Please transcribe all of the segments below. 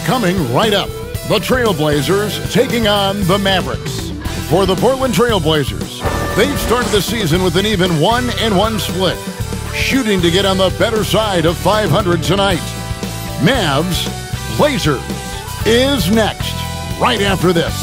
coming right up. The Trailblazers taking on the Mavericks. For the Portland Trailblazers, they've started the season with an even 1-1 split, shooting to get on the better side of 500 tonight. Mavs Blazers is next, right after this.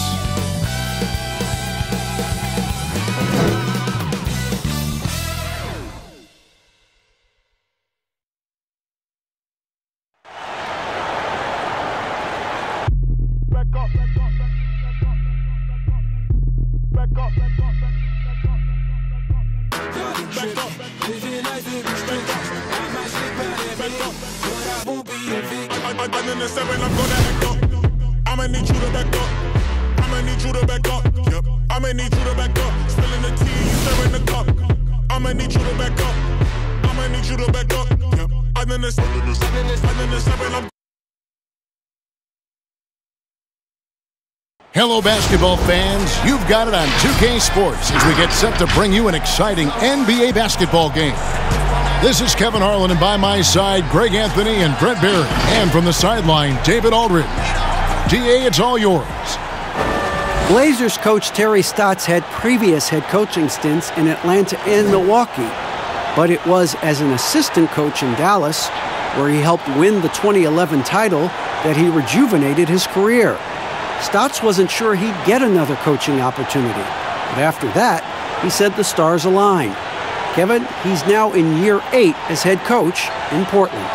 Hello, basketball fans. You've got it on 2K Sports as we get set to bring you an exciting NBA basketball game. This is Kevin Harlan, and by my side, Greg Anthony and Brett Barry. And from the sideline, David Aldridge. DA, it's all yours. Blazers coach Terry Stotts had previous head coaching stints in Atlanta and Milwaukee, but it was as an assistant coach in Dallas, where he helped win the 2011 title, that he rejuvenated his career. Stotts wasn't sure he'd get another coaching opportunity, but after that, he said the stars aligned. Kevin, he's now in year 8 as head coach in Portland.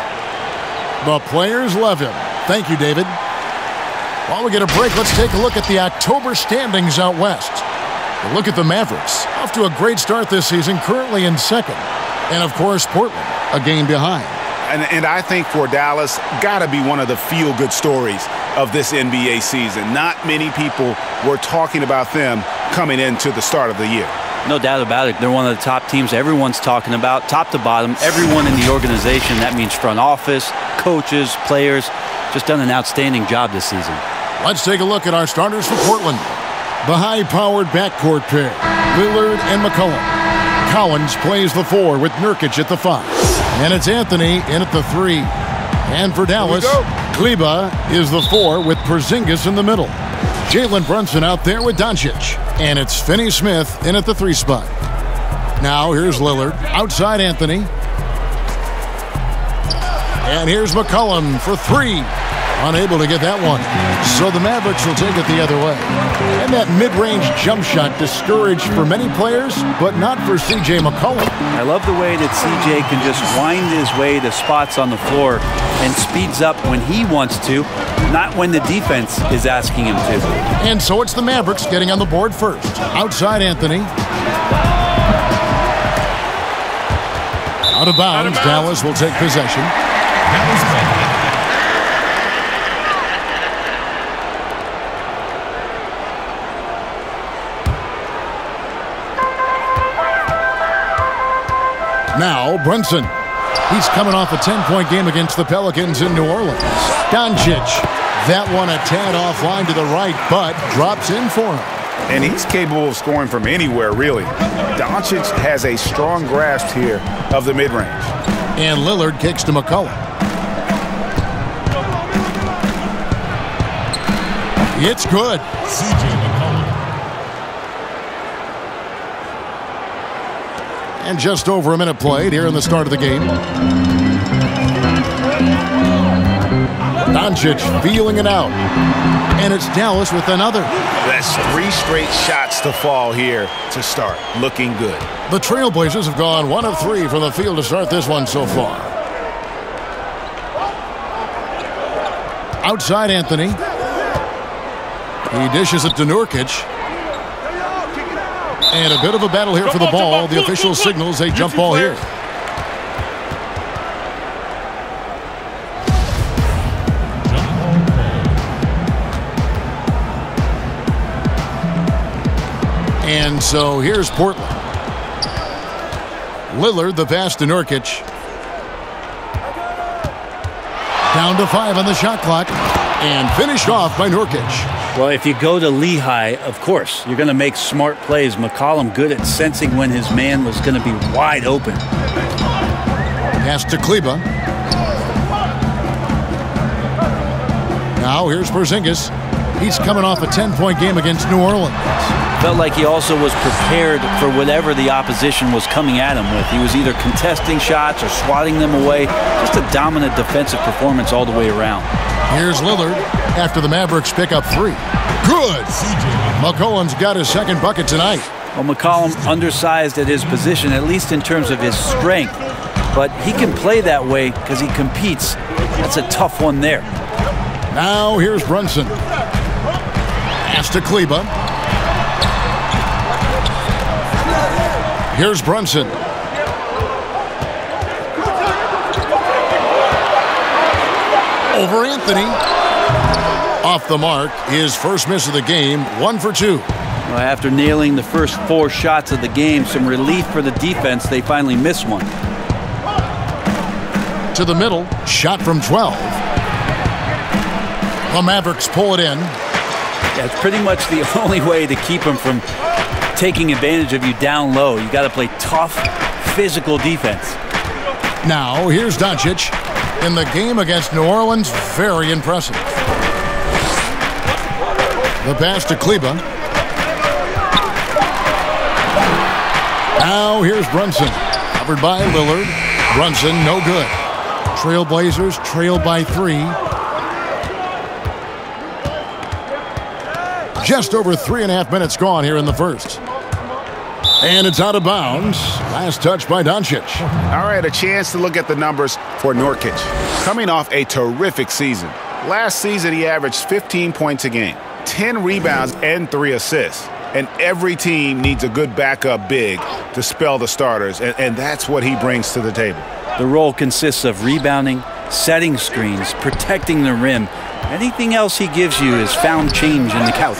The players love him. Thank you, David. While we get a break, let's take a look at the October standings out west. A look at the Mavericks, off to a great start this season, currently in second. And, of course, Portland, a game behind. And I think for Dallas, got to be one of the feel-good stories of this NBA season. Not many people were talking about them coming into the start of the year. No doubt about it. They're one of the top teams everyone's talking about, top to bottom. Everyone in the organization, that means front office, coaches, players, just done an outstanding job this season. Let's take a look at our starters for Portland. The high-powered backcourt pair, Lillard and McCollum. Collins plays the 4 with Nurkic at the 5. And it's Anthony in at the 3. And for Dallas, Kleber is the 4 with Porzingis in the middle. Jalen Brunson out there with Doncic. And it's Finney-Smith in at the 3 spot. Now here's Lillard outside Anthony. And here's McCollum for 3. Unable to get that one. So the Mavericks will take it the other way. And that mid-range jump shot discouraged for many players, but not for C.J. McCollum. I love the way that C.J. can just wind his way to spots on the floor and speeds up when he wants to, not when the defense is asking him to. And so it's the Mavericks getting on the board first. Outside Anthony. Out of bounds. Dallas will take possession. Now, Brunson. He's coming off a 10-point game against the Pelicans in New Orleans. Doncic. That one a tad offline to the right, but drops in for him. And he's capable of scoring from anywhere, really. Doncic has a strong grasp here of the mid-range. And Lillard kicks to McCollum. It's good. And just over a minute played here in the start of the game. Doncic feeling it out. And it's Dallas with another. That's 3 straight shots to fall here to start. Looking good. The Trailblazers have gone 1 of 3 from the field to start this one so far. Outside Anthony. He dishes it to Nurkic. And a bit of a battle here for the ball. The official signals a jump ball here. And so here's Portland. Lillard, the pass to Nurkic. Down to 5 on the shot clock. And finished off by Nurkic. Well, if you go to Lehigh, of course, you're going to make smart plays. McCollum good at sensing when his man was going to be wide open. Pass to Kleber. Now here's Porzingis. He's coming off a 10-point game against New Orleans. Felt like he also was prepared for whatever the opposition was coming at him with. He was either contesting shots or swatting them away. Just a dominant defensive performance all the way around. Here's Lillard after the Mavericks pick up 3. Good. McCollum's got his second bucket tonight. Well, McCollum undersized at his position, at least in terms of his strength. But he can play that way because he competes. That's a tough one there. Now here's Brunson. Pass to Kleba. Here's Brunson. Over Anthony. Off the mark, his first miss of the game, 1 for 2. Well, after nailing the first 4 shots of the game, some relief for the defense, they finally missed one. To the middle, shot from 12. The Mavericks pull it in. Yeah, it's pretty much the only way to keep them from taking advantage of you down low. You got to play tough, physical defense. Now, here's Doncic. In the game against New Orleans, very impressive. The pass to Kleba. Now, here's Brunson. Covered by Lillard. Brunson, no good. Trailblazers trailed by 3. Just over 3.5 minutes gone here in the first. And it's out of bounds. Last touch by Doncic. All right, a chance to look at the numbers for Nurkic. Coming off a terrific season. Last season, he averaged 15 points a game, 10 rebounds, and 3 assists. And every team needs a good backup big to spell the starters, and that's what he brings to the table. The role consists of rebounding, setting screens, protecting the rim. Anything else he gives you is found change in the couch.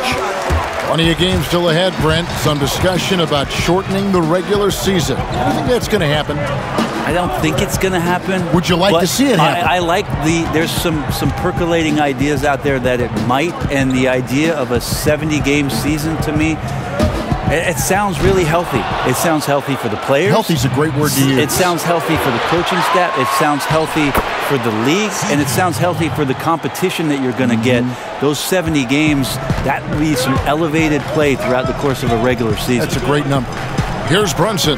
Plenty of games still ahead, Brent. Some discussion about shortening the regular season. I think that's going to happen. I don't think it's going to happen. Would you like to see it happen? I like there's some percolating ideas out there that it might, and the idea of a 70-game season to me, it sounds really healthy. It sounds healthy for the players. Healthy's a great word to use. It sounds healthy for the coaching staff. It sounds healthy for the league, and it sounds healthy for the competition that you're going to get. Those 70 games, that leaves some elevated play throughout the course of a regular season. That's a great number. Here's Brunson.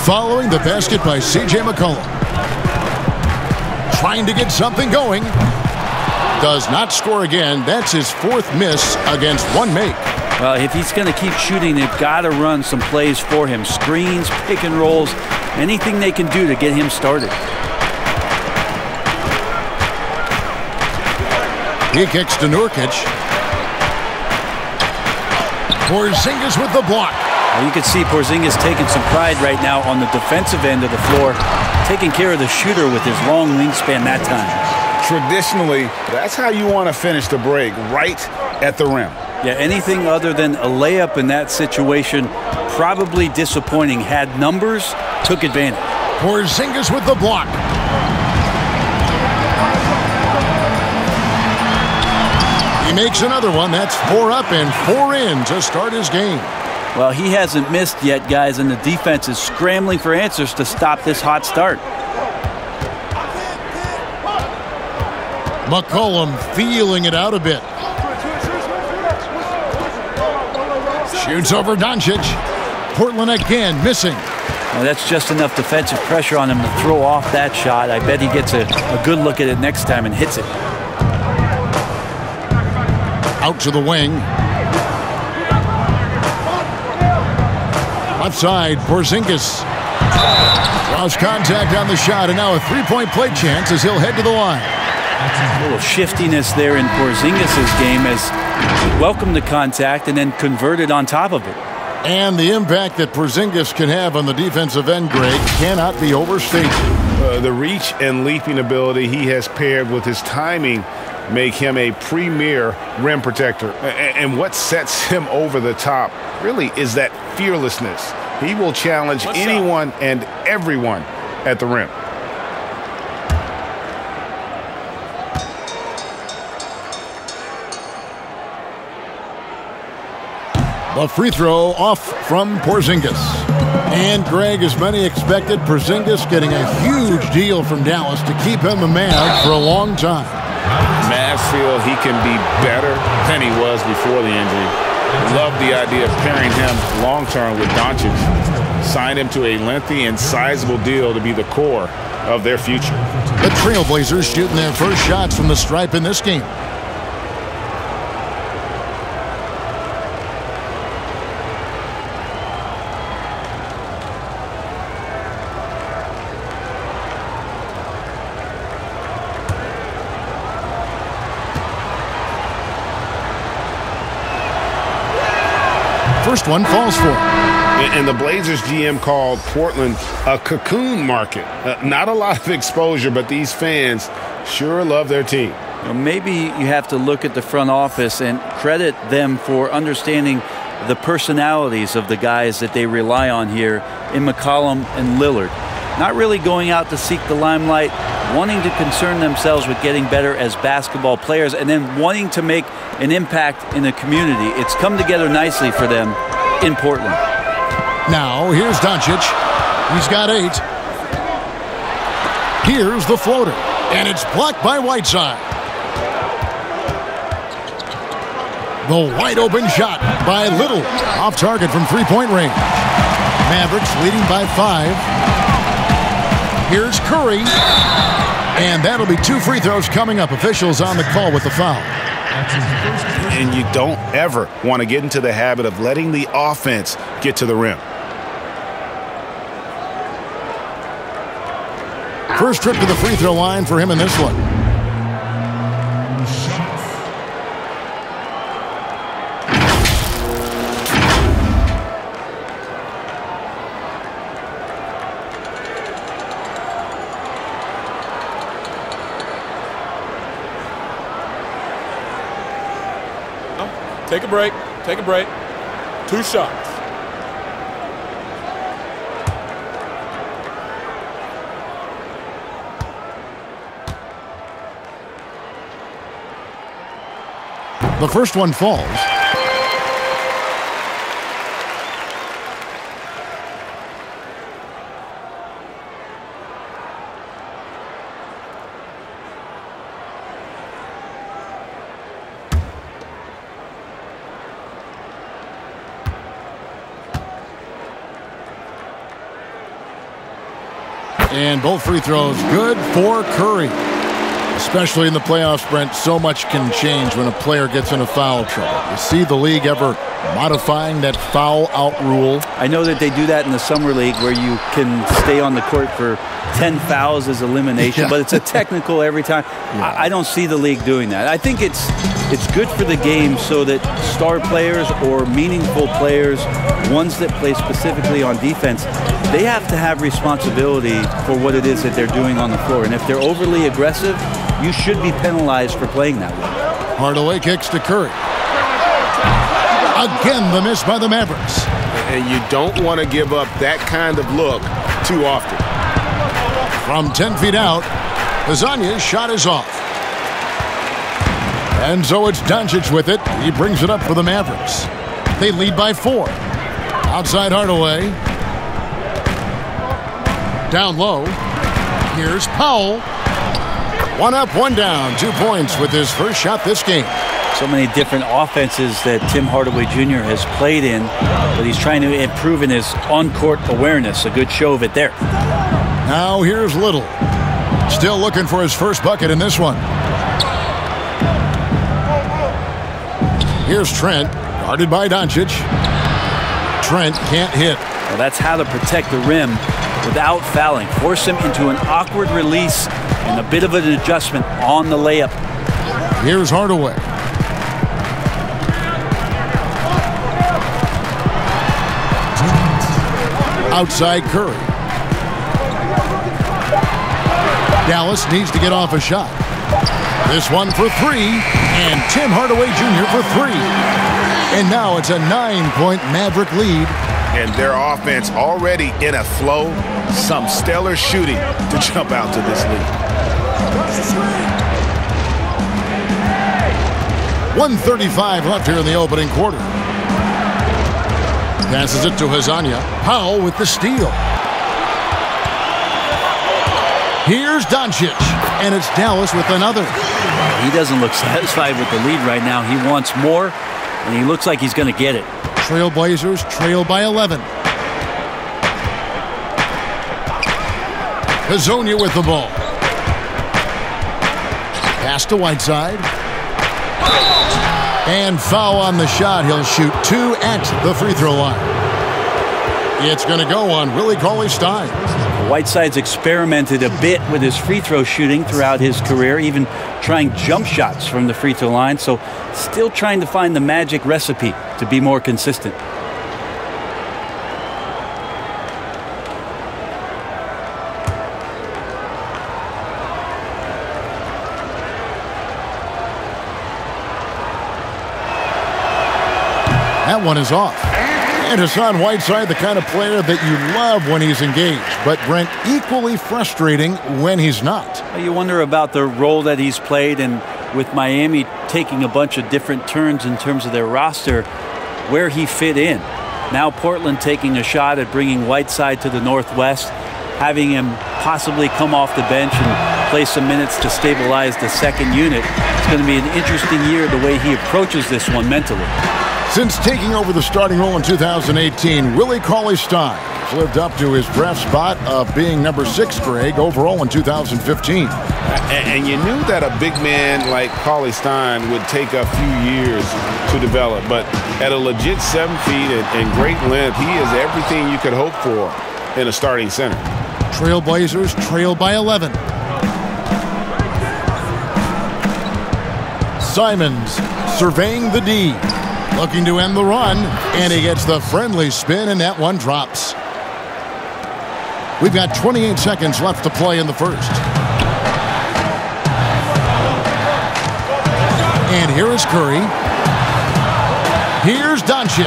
Following the basket by C.J. McCollum. Trying to get something going. Does not score again. That's his 4th miss against 1 make. Well, if he's going to keep shooting, they've got to run some plays for him. Screens, pick and rolls, anything they can do to get him started. He kicks to Nurkic. Porzingis with the block. Well, you can see Porzingis taking some pride right now on the defensive end of the floor, taking care of the shooter with his long wingspan that time. Traditionally, that's how you want to finish the break, right at the rim. Yeah, anything other than a layup in that situation, probably disappointing. Had numbers, took advantage. Porzingis with the block. He makes another one. That's 4 up and 4 in to start his game. Well, he hasn't missed yet, guys, and the defense is scrambling for answers to stop this hot start. McCollum feeling it out a bit. Shoots over Doncic. Portland again missing. Well, that's just enough defensive pressure on him to throw off that shot. I bet he gets a good look at it next time and hits it. Out to the wing. Left side, Porzingis. Lost contact on the shot, and now a 3-point play chance as he'll head to the line. A little shiftiness there in Porzingis' game as he welcomed the contact and then converted on top of it. And the impact that Porzingis can have on the defensive end, Greg, cannot be overstated. The reach and leaping ability he has paired with his timing make him a premier rim protector. And what sets him over the top really is that fearlessness. He will challenge anyone and everyone at the rim. The free throw off from Porzingis. And Greg, as many expected, Porzingis getting a huge deal from Dallas to keep him a man for a long time. Mavs feel he can be better than he was before the injury. Love the idea of pairing him long-term with Doncic. Sign him to a lengthy and sizable deal to be the core of their future. The Trailblazers shooting their first shots from the stripe in this game. First one falls for him. And the Blazers GM called Portland a cocoon market. Not a lot of exposure, but these fans sure love their team. Maybe you have to look at the front office and credit them for understanding the personalities of the guys that they rely on here in McCollum and Lillard. Not really going out to seek the limelight, wanting to concern themselves with getting better as basketball players, and then wanting to make an impact in the community. It's come together nicely for them in Portland. Now, here's Doncic. He's got 8. Here's the floater, and it's blocked by Whiteside. The wide-open shot by Little. Off target from three-point range. Mavericks leading by 5. Here's Curry. And that'll be 2 free throws coming up. Officials on the call with the foul. And you don't ever want to get into the habit of letting the offense get to the rim. First trip to the free throw line for him in this one. Take a break. Take a break. 2 shots. The first one falls. And both free throws good for Curry. Especially in the playoffs, Brent, so much can change when a player gets into foul trouble. You see the league ever modifying that foul out rule? I know that they do that in the Summer League where you can stay on the court for 10 fouls as elimination, but it's a technical every time. Yeah. I don't see the league doing that. I think it's good for the game so that star players or meaningful players, ones that play specifically on defense, they have to have responsibility for what it is that they're doing on the floor. And if they're overly aggressive, you should be penalized for playing that way. Hardaway kicks to Curry. Again, the miss by the Mavericks. And you don't want to give up that kind of look too often. From 10 feet out, Hazanya's shot is off. And so it's Doncic with it. He brings it up for the Mavericks. They lead by 4. Outside Hardaway. Down low. Here's Powell. 1 up, 1 down. 2 points with his first shot this game. So many different offenses that Tim Hardaway Jr. has played in, but he's trying to improve in his on-court awareness. A good show of it there. Now here's Little. Still looking for his first bucket in this one. Here's Trent, guarded by Doncic. Trent can't hit. Well, that's how to protect the rim without fouling. Force him into an awkward release and a bit of an adjustment on the layup. Here's Hardaway. Outside Curry. Dallas needs to get off a shot. This one for 3, and Tim Hardaway Jr. for 3. And now it's a 9-point Maverick lead. And their offense already in a flow. Some stellar shooting to jump out to this lead. 1:35 left here in the opening quarter. Passes it to Hazanya. Powell with the steal. Here's Doncic, and it's Dallas with another. He doesn't look satisfied with the lead right now. He wants more, and he looks like he's going to get it. Trailblazers trail by 11. Hazonia with the ball. Pass to Whiteside. And foul on the shot. He'll shoot 2 at the free throw line. It's going to go on Willie Cauley-Stein. Whiteside's experimented a bit with his free throw shooting throughout his career, even trying jump shots from the free throw line, so still trying to find the magic recipe to be more consistent. That one is off. And Hassan Whiteside, the kind of player that you love when he's engaged, but Brent, equally frustrating when he's not. You wonder about the role that he's played, and with Miami taking a bunch of different turns in terms of their roster, where he fit in. Now Portland taking a shot at bringing Whiteside to the Northwest, having him possibly come off the bench and play some minutes to stabilize the second unit. It's going to be an interesting year the way he approaches this one mentally. Since taking over the starting role in 2018, Willie Cauley-Stein has lived up to his draft spot of being number 6, Greg, overall in 2015. And you knew that a big man like Cauley-Stein would take a few years to develop, but at a legit 7 feet and great length, he is everything you could hope for in a starting center. Trailblazers trail by 11. Simons surveying the D. Looking to end the run, and he gets the friendly spin, and that one drops. We've got 28 seconds left to play in the first. And here is Curry. Here's Doncic.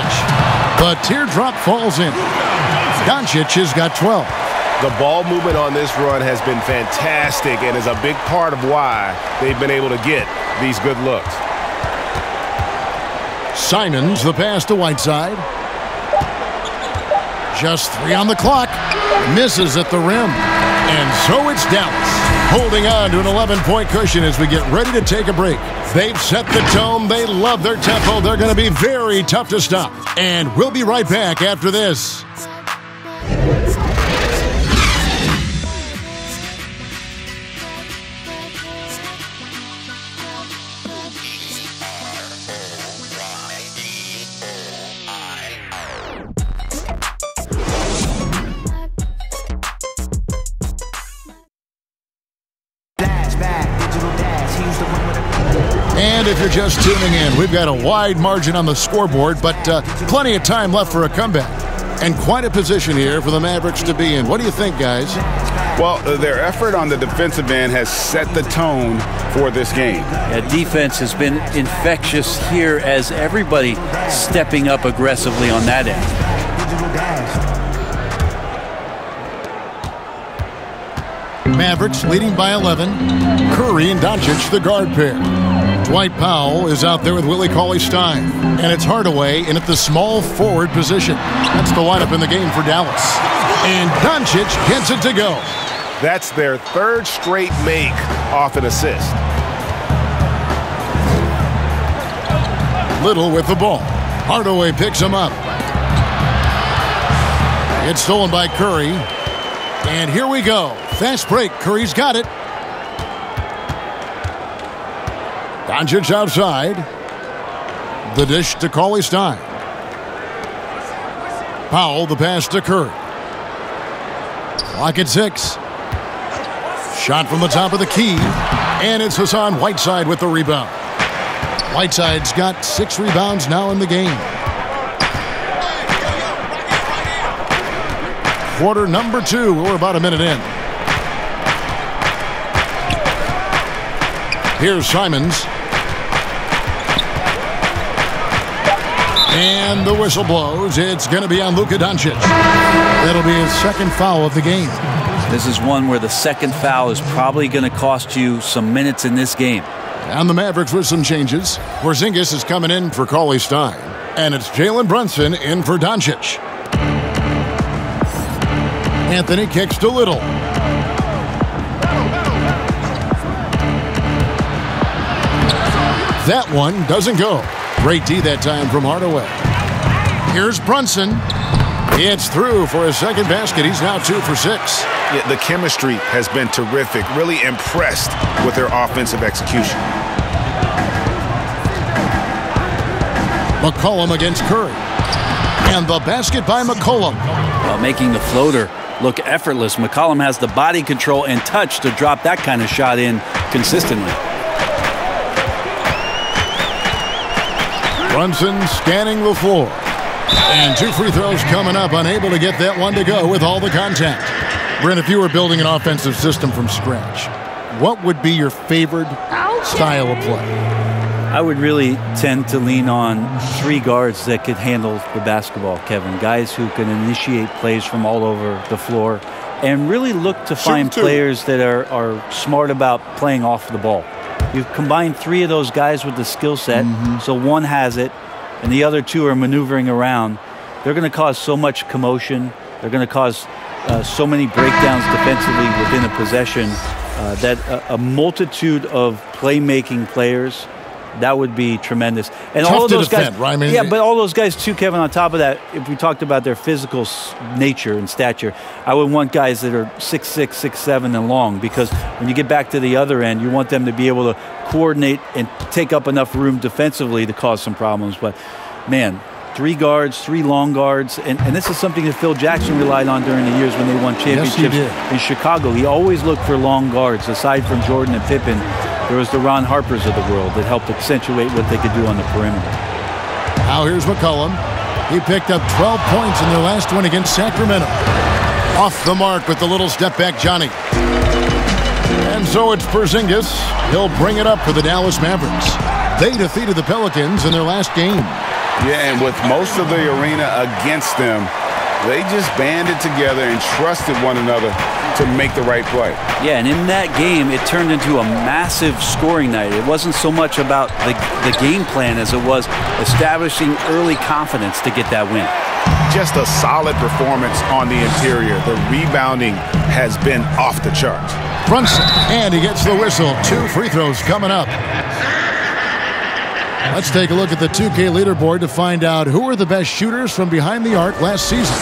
The teardrop falls in. Doncic has got 12. The ball movement on this run has been fantastic and is a big part of why they've been able to get these good looks. Simons, the pass to Whiteside. Just 3 on the clock. Misses at the rim. And so it's Dallas, holding on to an 11-point cushion as we get ready to take a break. They've set the tone. They love their tempo. They're going to be very tough to stop. And we'll be right back after this. And if you're just tuning in, we've got a wide margin on the scoreboard, but plenty of time left for a comeback. And quite a position here for the Mavericks to be in. What do you think, guys? Well, their effort on the defensive end has set the tone for this game. Yeah, defense has been infectious here as everybody stepping up aggressively on that end. Mavericks leading by 11. Curry and Doncic, the guard pair. Dwight Powell is out there with Willie Cauley-Stein. And it's Hardaway in at the small forward position. That's the lineup in the game for Dallas. And Doncic gets it to go. That's their 3rd straight make off an assist. Little with the ball. Hardaway picks him up. It's stolen by Curry. And here we go. Fast break. Curry's got it. Doncic outside. The dish to Cauley-Stein. Powell, the pass to Curry. Clock at 6. Shot from the top of the key. And it's Hassan Whiteside with the rebound. Whiteside's got 6 rebounds now in the game. Quarter number 2. We're about a minute in. Here's Simons. And the whistle blows. It's going to be on Luka Doncic. That'll be his 2nd foul of the game. This is one where the 2nd foul is probably going to cost you some minutes in this game. And the Mavericks with some changes. Porzingis is coming in for Cauley-Stein. And it's Jalen Brunson in for Doncic. Anthony kicks to Little. That one doesn't go. Great D that time from Hardaway. Here's Brunson. It's through for his second basket. He's now 2 for 6. Yeah, the chemistry has been terrific. Really impressed with their offensive execution. McCollum against Curry. And the basket by McCollum. Making the floater look effortless. McCollum has the body control and touch to drop that kind of shot in consistently. Brunson scanning the floor. And 2 free throws coming up. Unable to get that one to go with all the contact. Brent, if you were building an offensive system from scratch, what would be your favorite style of play? I would really tend to lean on 3 guards that could handle the basketball, Kevin. Guys who can initiate plays from all over the floor and really look to find players that are smart about playing off the ball. You combine 3 of those guys with the skill set, so one has it, and the other 2 are maneuvering around. They're going to cause so much commotion. They're going to cause so many breakdowns defensively within a possession that a multitude of playmaking players, that would be tremendous. And tough all of those to defend, guys, right? I mean, yeah, but all those guys too, Kevin. On top of that, if we talked about their physical nature and stature, I would want guys that are 6'6", 6'7", and long, because when you get back to the other end, you want them to be able to coordinate and take up enough room defensively to cause some problems. But man, 3 guards, 3 long guards, and this is something that Phil Jackson relied on during the years when they won championships in Chicago. He always looked for long guards. Aside from Jordan and Pippen, there was the Ron Harpers of the world that helped accentuate what they could do on the perimeter. Now here's McCollum. He picked up 12 points in their last one against Sacramento. Off the mark with the little step back Johnny. And so it's Porzingis. He'll bring it up for the Dallas Mavericks. They defeated the Pelicans in their last game. Yeah, and with most of the arena against them, they just banded together and trusted one another to make the right play. Yeah, and in that game, it turned into a massive scoring night. It wasn't so much about the game plan as it was establishing early confidence to get that win. Just a solid performance on the interior. The rebounding has been off the charts. Brunson, and he gets the whistle. 2 free throws coming up. Let's take a look at the 2K leaderboard to find out who are the best shooters from behind the arc last season.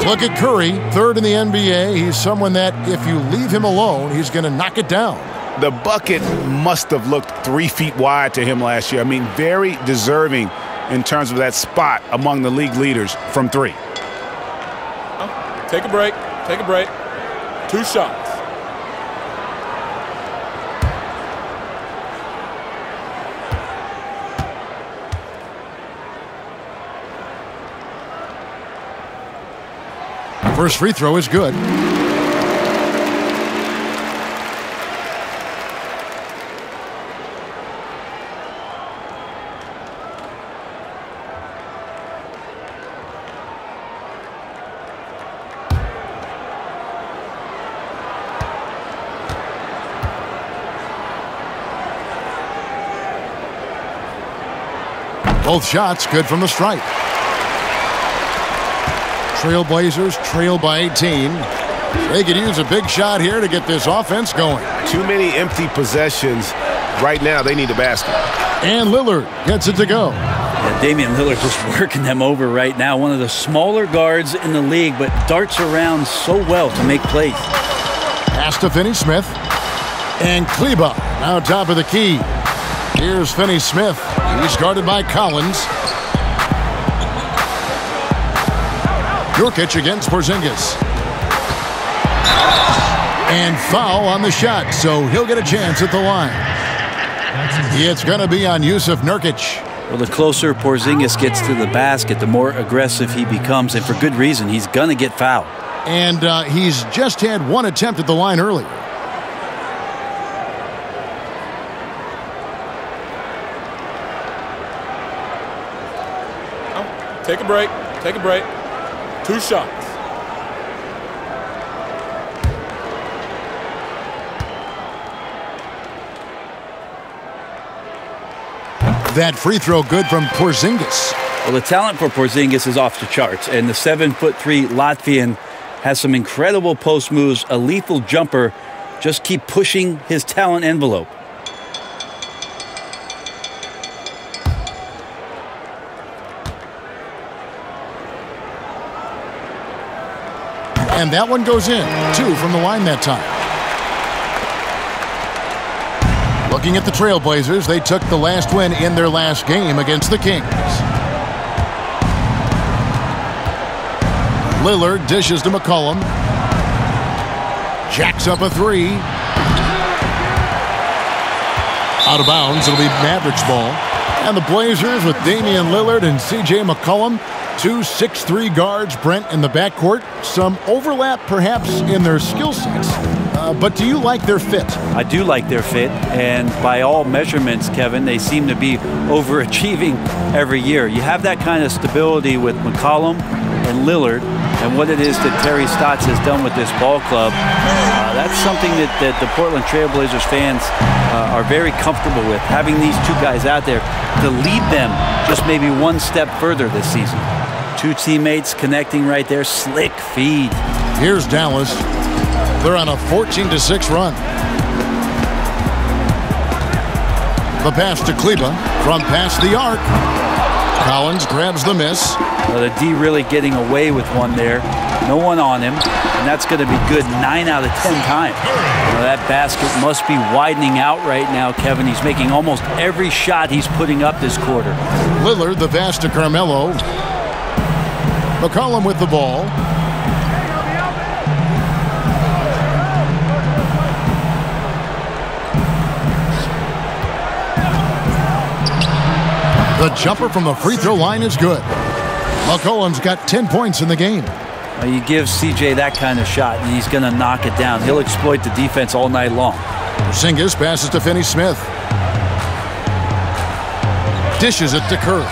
Look at Curry, 3rd in the NBA. He's someone that if you leave him alone, he's going to knock it down. The bucket must have looked 3 feet wide to him last year. I mean, very deserving in terms of that spot among the league leaders from 3. Take a break. Take a break. 2 shots. First free throw is good. Both shots good from the stripe. Trailblazers trail by 18. They could use a big shot here to get this offense going. Too many empty possessions. Right now, they need a basket. And Lillard gets it to go. Yeah, Damian Lillard just working them over right now. One of the smaller guards in the league, but darts around so well to make plays. Pass to Finney-Smith. And Kleba now top of the key. Here's Finney-Smith. He's guarded by Collins. Nurkic against Porzingis. And foul on the shot, so he'll get a chance at the line. It's going to be on Yusuf Nurkic. Well, the closer Porzingis gets to the basket, the more aggressive he becomes, and for good reason. He's going to get fouled. And he's just had 1 attempt at the line earlier. Take a break. Take a break. 2 shots. That free throw good from Porzingis. Well, the talent for Porzingis is off the charts, and the 7'3" Latvian has some incredible post moves, a lethal jumper. Just keep pushing his talent envelope. And that one goes in. 2 from the line that time. Looking at the Trailblazers, they took the last win in their last game against the Kings. Lillard dishes to McCollum. Jacks up a 3. Out of bounds. It'll be Mavericks ball. And the Blazers with Damian Lillard and C.J. McCollum. 2 6'3" guards, Brent, in the backcourt. Some overlap, perhaps, in their skill sets. But do you like their fit? I do like their fit, and by all measurements, Kevin, they seem to be overachieving every year. You have that kind of stability with McCollum and Lillard, and what it is that Terry Stotts has done with this ball club, that's something that the Portland Trailblazers fans are very comfortable with, having these 2 guys out there to lead them just maybe one step further this season. 2 teammates connecting right there. Slick feed. Here's Dallas. They're on a 14-6 run. The pass to Kleba from past the arc. Collins grabs the miss. Well, the D really getting away with one there. No one on him, and that's going to be good 9 out of 10 times. Well, that basket must be widening out right now, Kevin. He's making almost every shot he's putting up this quarter. Lillard, the pass to Carmelo. McCollum with the ball. The jumper from the free throw line is good. McCollum's got 10 points in the game. Well, you give CJ that kind of shot, and he's going to knock it down. He'll exploit the defense all night long. Porzingis passes to Finney-Smith. Dishes it to Kerr.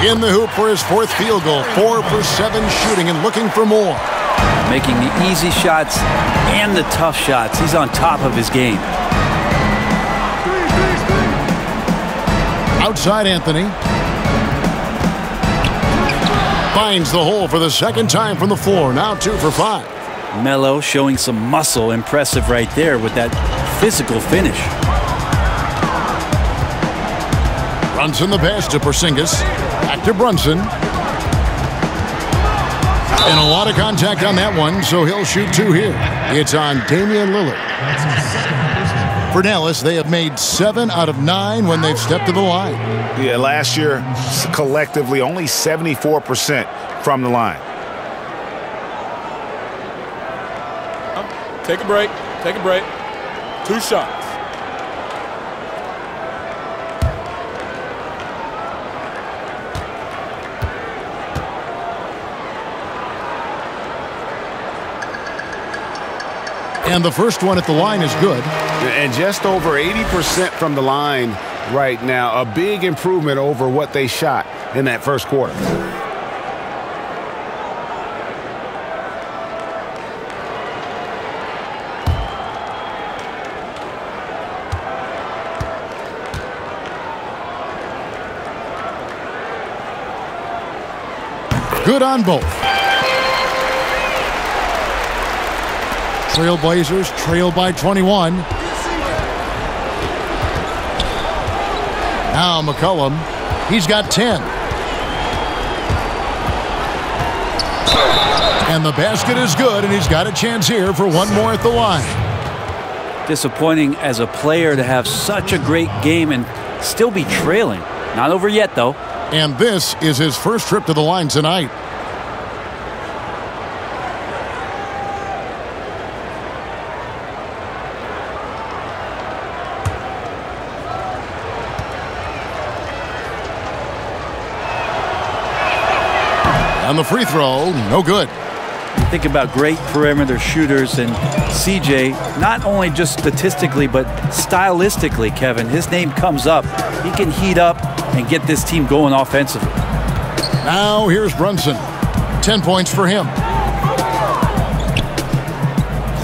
In the hoop for his 4th field goal. 4 for 7 shooting and looking for more. Making the easy shots and the tough shots. He's on top of his game. Outside Anthony. Finds the hole for the 2nd time from the floor. Now 2 for 5. Melo showing some muscle. Impressive right there with that physical finish. Brunson the pass to Porzingis. Back to Brunson. And a lot of contact on that one, so he'll shoot 2 here. It's on Damian Lillard. For Dallas, they have made 7 out of 9 when they've stepped to the line. Yeah, last year, collectively, only 74% from the line. Take a break. Take a break. 2 shots. And the first one at the line is good. And just over 80% from the line right now. A big improvement over what they shot in that first quarter. Good on both. Trailblazers trail by 21. Now McCollum, he's got 10. And the basket is good, and he's got a chance here for one more at the line. Disappointing as a player to have such a great game and still be trailing. Not over yet, though. And this is his first trip to the line tonight. On the free throw, no good. Think about great perimeter shooters, and CJ, not only just statistically, but stylistically, Kevin, his name comes up. He can heat up and get this team going offensively. Now here's Brunson. 10 points for him.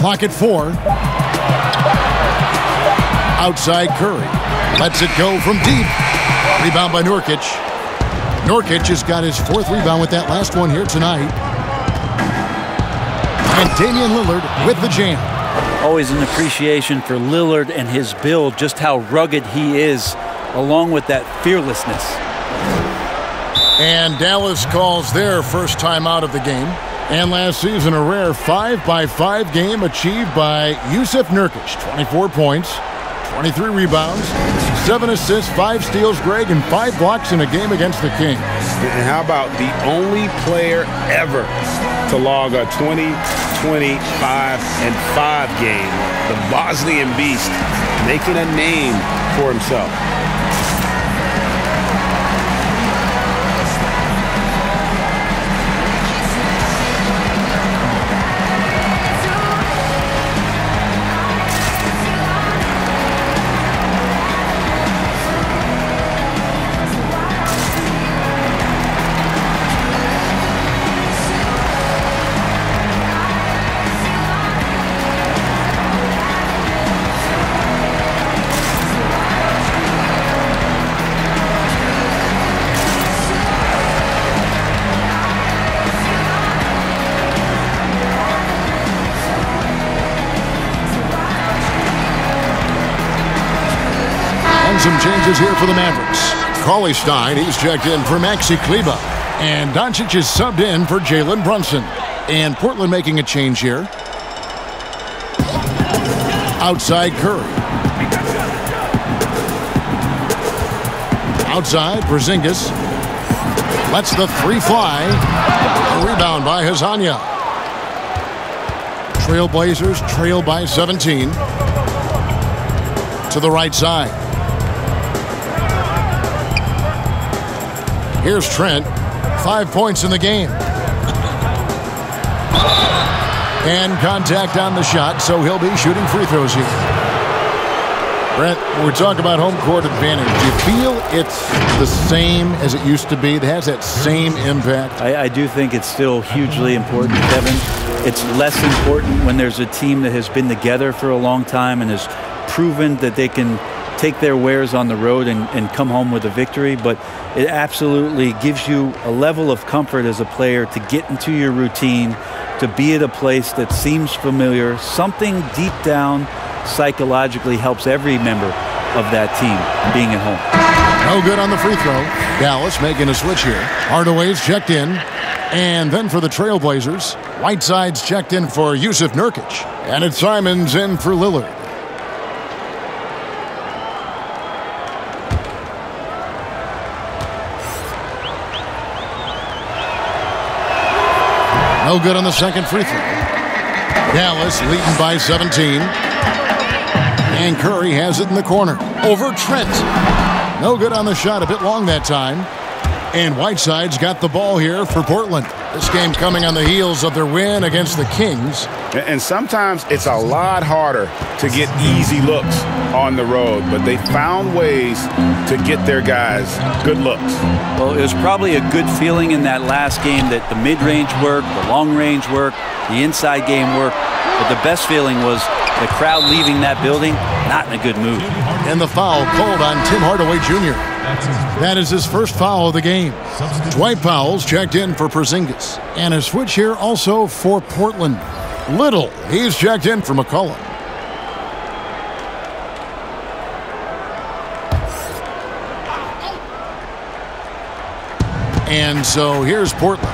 Clock at 4. Outside Curry. Lets it go from deep. Rebound by Nurkic. Nurkic has got his 4th rebound with that last one here tonight. And Damian Lillard with the jam. Always an appreciation for Lillard and his build, just how rugged he is, along with that fearlessness. And Dallas calls their first time out of the game. And last season, a rare 5-by-5 game achieved by Jusuf Nurkic. 24 points, 23 rebounds, 7 assists, 5 steals, Greg, and 5 blocks in a game against the Kings. And how about the only player ever to log a 20, 25, and 5 game, the Bosnian Beast, making a name for himself. Some changes here for the Mavericks. Cauley-Stein, he's checked in for Maxi Kleber. And Doncic is subbed in for Jalen Brunson. And Portland making a change here. Outside Curry. Outside Porzingis. Lets the 3 fly. A rebound by Hazanya. Trailblazers trail by 17. To the right side. Here's Trent, 5 points in the game. And contact on the shot, so he'll be shooting free throws here. Brent, when we talk about home court advantage, do you feel it's the same as it used to be? It has that same impact? I do think it's still hugely important, Kevin. It's less important when there's a team that has been together for a long time and has proven that they can take their wares on the road and come home with a victory, but it absolutely gives you a level of comfort as a player to get into your routine, to be at a place that seems familiar. Something deep down psychologically helps every member of that team being at home. No good on the free throw. Dallas making a switch here. Hardaway's checked in. And then for the Trailblazers, Whiteside's checked in for Jusuf Nurkic. And it's Simons in for Lillard. No good on the second free throw. Dallas leading by 17. And Curry has it in the corner. Over Trent. No good on the shot. A bit long that time. And Whiteside's got the ball here for Portland. This game coming on the heels of their win against the Kings. And sometimes it's a lot harder to get easy looks on the road, but they found ways to get their guys good looks. Well, it was probably a good feeling in that last game that the mid-range worked, the long-range worked, the inside game worked, but the best feeling was the crowd leaving that building not in a good mood. And the foul called on Tim Hardaway Jr. That is his first foul of the game. Dwight Powell's checked in for Porzingis. And a switch here also for Portland. Little, he's checked in for McCollum. And so here's Portland.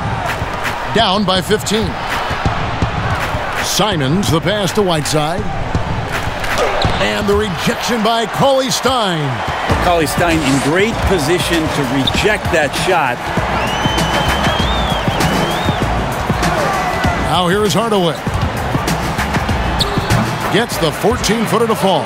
Down by 15. Simons, the pass to Whiteside. And the rejection by Cauley-Stein. Cauley-Stein in great position to reject that shot. Now here is Hardaway. Gets the 14-footer to fall.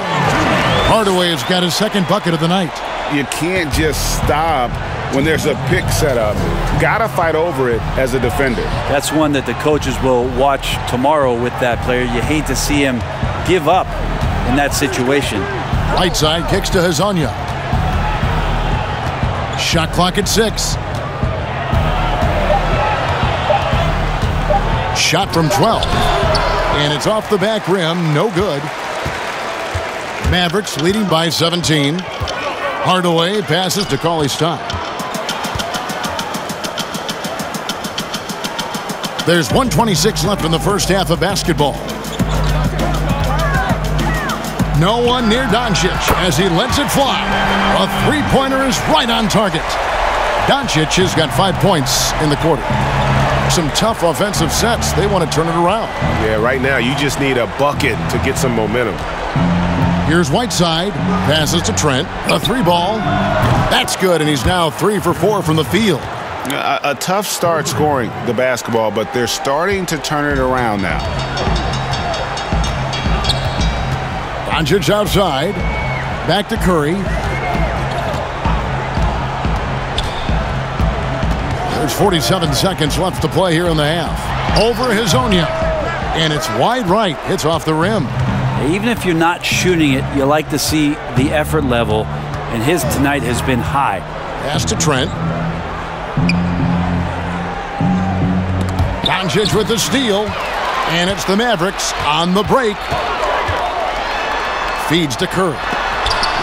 Hardaway has got his second bucket of the night. You can't just stop when there's a pick set up. Gotta fight over it as a defender. That's one that the coaches will watch tomorrow with that player. You hate to see him give up in that situation. Whiteside kicks to Hazanya. Shot clock at 6. Shot from 12. And it's off the back rim. No good. Mavericks leading by 17. Hardaway passes to Cauley-Stein. There's 1:26 left in the first half of basketball. No one near Doncic as he lets it fly. A three-pointer is right on target. Doncic has got 5 points in the quarter. Some tough offensive sets. They want to turn it around. Yeah, right now you just need a bucket to get some momentum. Here's Whiteside. Passes to Trent. A 3-ball. That's good, and he's now 3 for 4 from the field. A tough start scoring the basketball, but they're starting to turn it around now. Doncic outside. Back to Curry. There's 47 seconds left to play here in the half. Over Hezonja. And it's wide right. It's off the rim. Even if you're not shooting it, you like to see the effort level, and his tonight has been high. Pass to Trent. Doncic with the steal. And it's the Mavericks on the break. Feeds to Curry.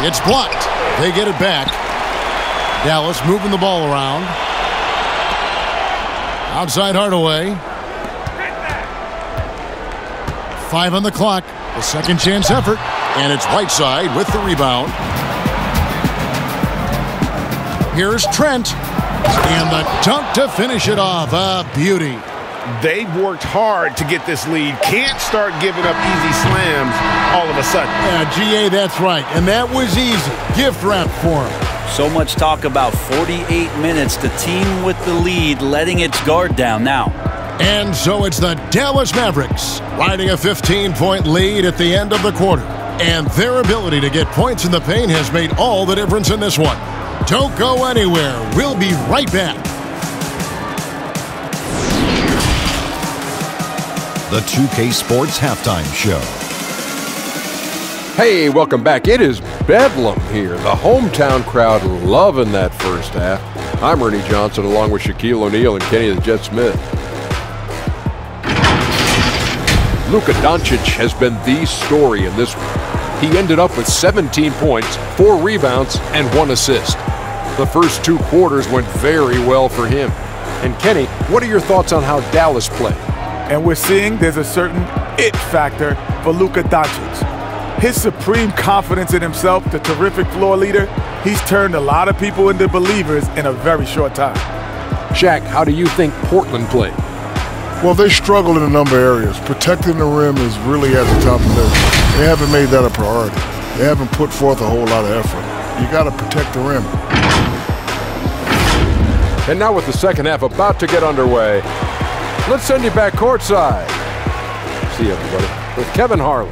It's blocked. They get it back. Dallas moving the ball around. Outside Hardaway. 5 on the clock. A second chance effort. And it's Whiteside with the rebound. Here's Trent. And the dunk to finish it off. A beauty. They've worked hard to get this lead. Can't start giving up easy slams all of a sudden. Yeah, GA, that's right. And that was easy. Gift wrap for him. So much talk about 48 minutes. The team with the lead letting its guard down now. And so it's the Dallas Mavericks riding a 15-point lead at the end of the quarter. And their ability to get points in the paint has made all the difference in this one. Don't go anywhere. We'll be right back. The 2K Sports Halftime Show. Hey, welcome back. It is Bedlam here. The hometown crowd loving that first half. I'm Ernie Johnson along with Shaquille O'Neal and Kenny the Jet Smith. Luka Doncic has been the story in this one. He ended up with 17 points, 4 rebounds, and 1 assist. The first 2 quarters went very well for him. And Kenny, what are your thoughts on how Dallas played? And we're seeing there's a certain it factor for Luka Doncic. His supreme confidence in himself, the terrific floor leader, he's turned a lot of people into believers in a very short time. Shaq, how do you think Portland played? Well, they struggled in a number of areas. Protecting the rim is really at the top of the list. They haven't made that a priority. They haven't put forth a whole lot of effort. You got to protect the rim. And now with the second half about to get underway, let's send you back courtside. See you, everybody, with Kevin Harlan.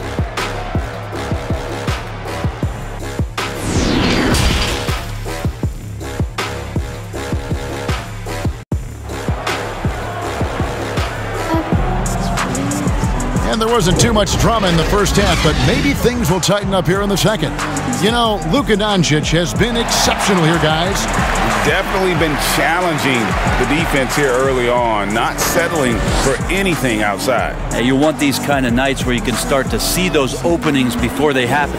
And there wasn't too much drama in the first half, but maybe things will tighten up here in the second. You know, Luka Doncic has been exceptional here, guys. He's definitely been challenging the defense here early on, not settling for anything outside. And you want these kind of nights where you can start to see those openings before they happen.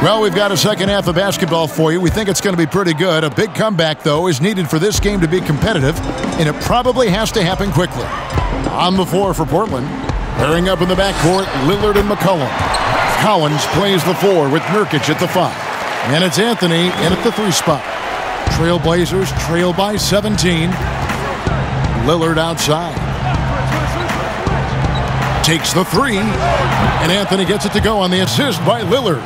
Well, we've got a second half of basketball for you. We think it's going to be pretty good. A big comeback, though, is needed for this game to be competitive, and it probably has to happen quickly. On the floor for Portland, pairing up in the backcourt, Lillard and McCollum. Collins plays the 4 with Nurkic at the 5. And it's Anthony in at the 3 spot. Trailblazers trail by 17. Lillard outside. Takes the 3. And Anthony gets it to go on the assist by Lillard.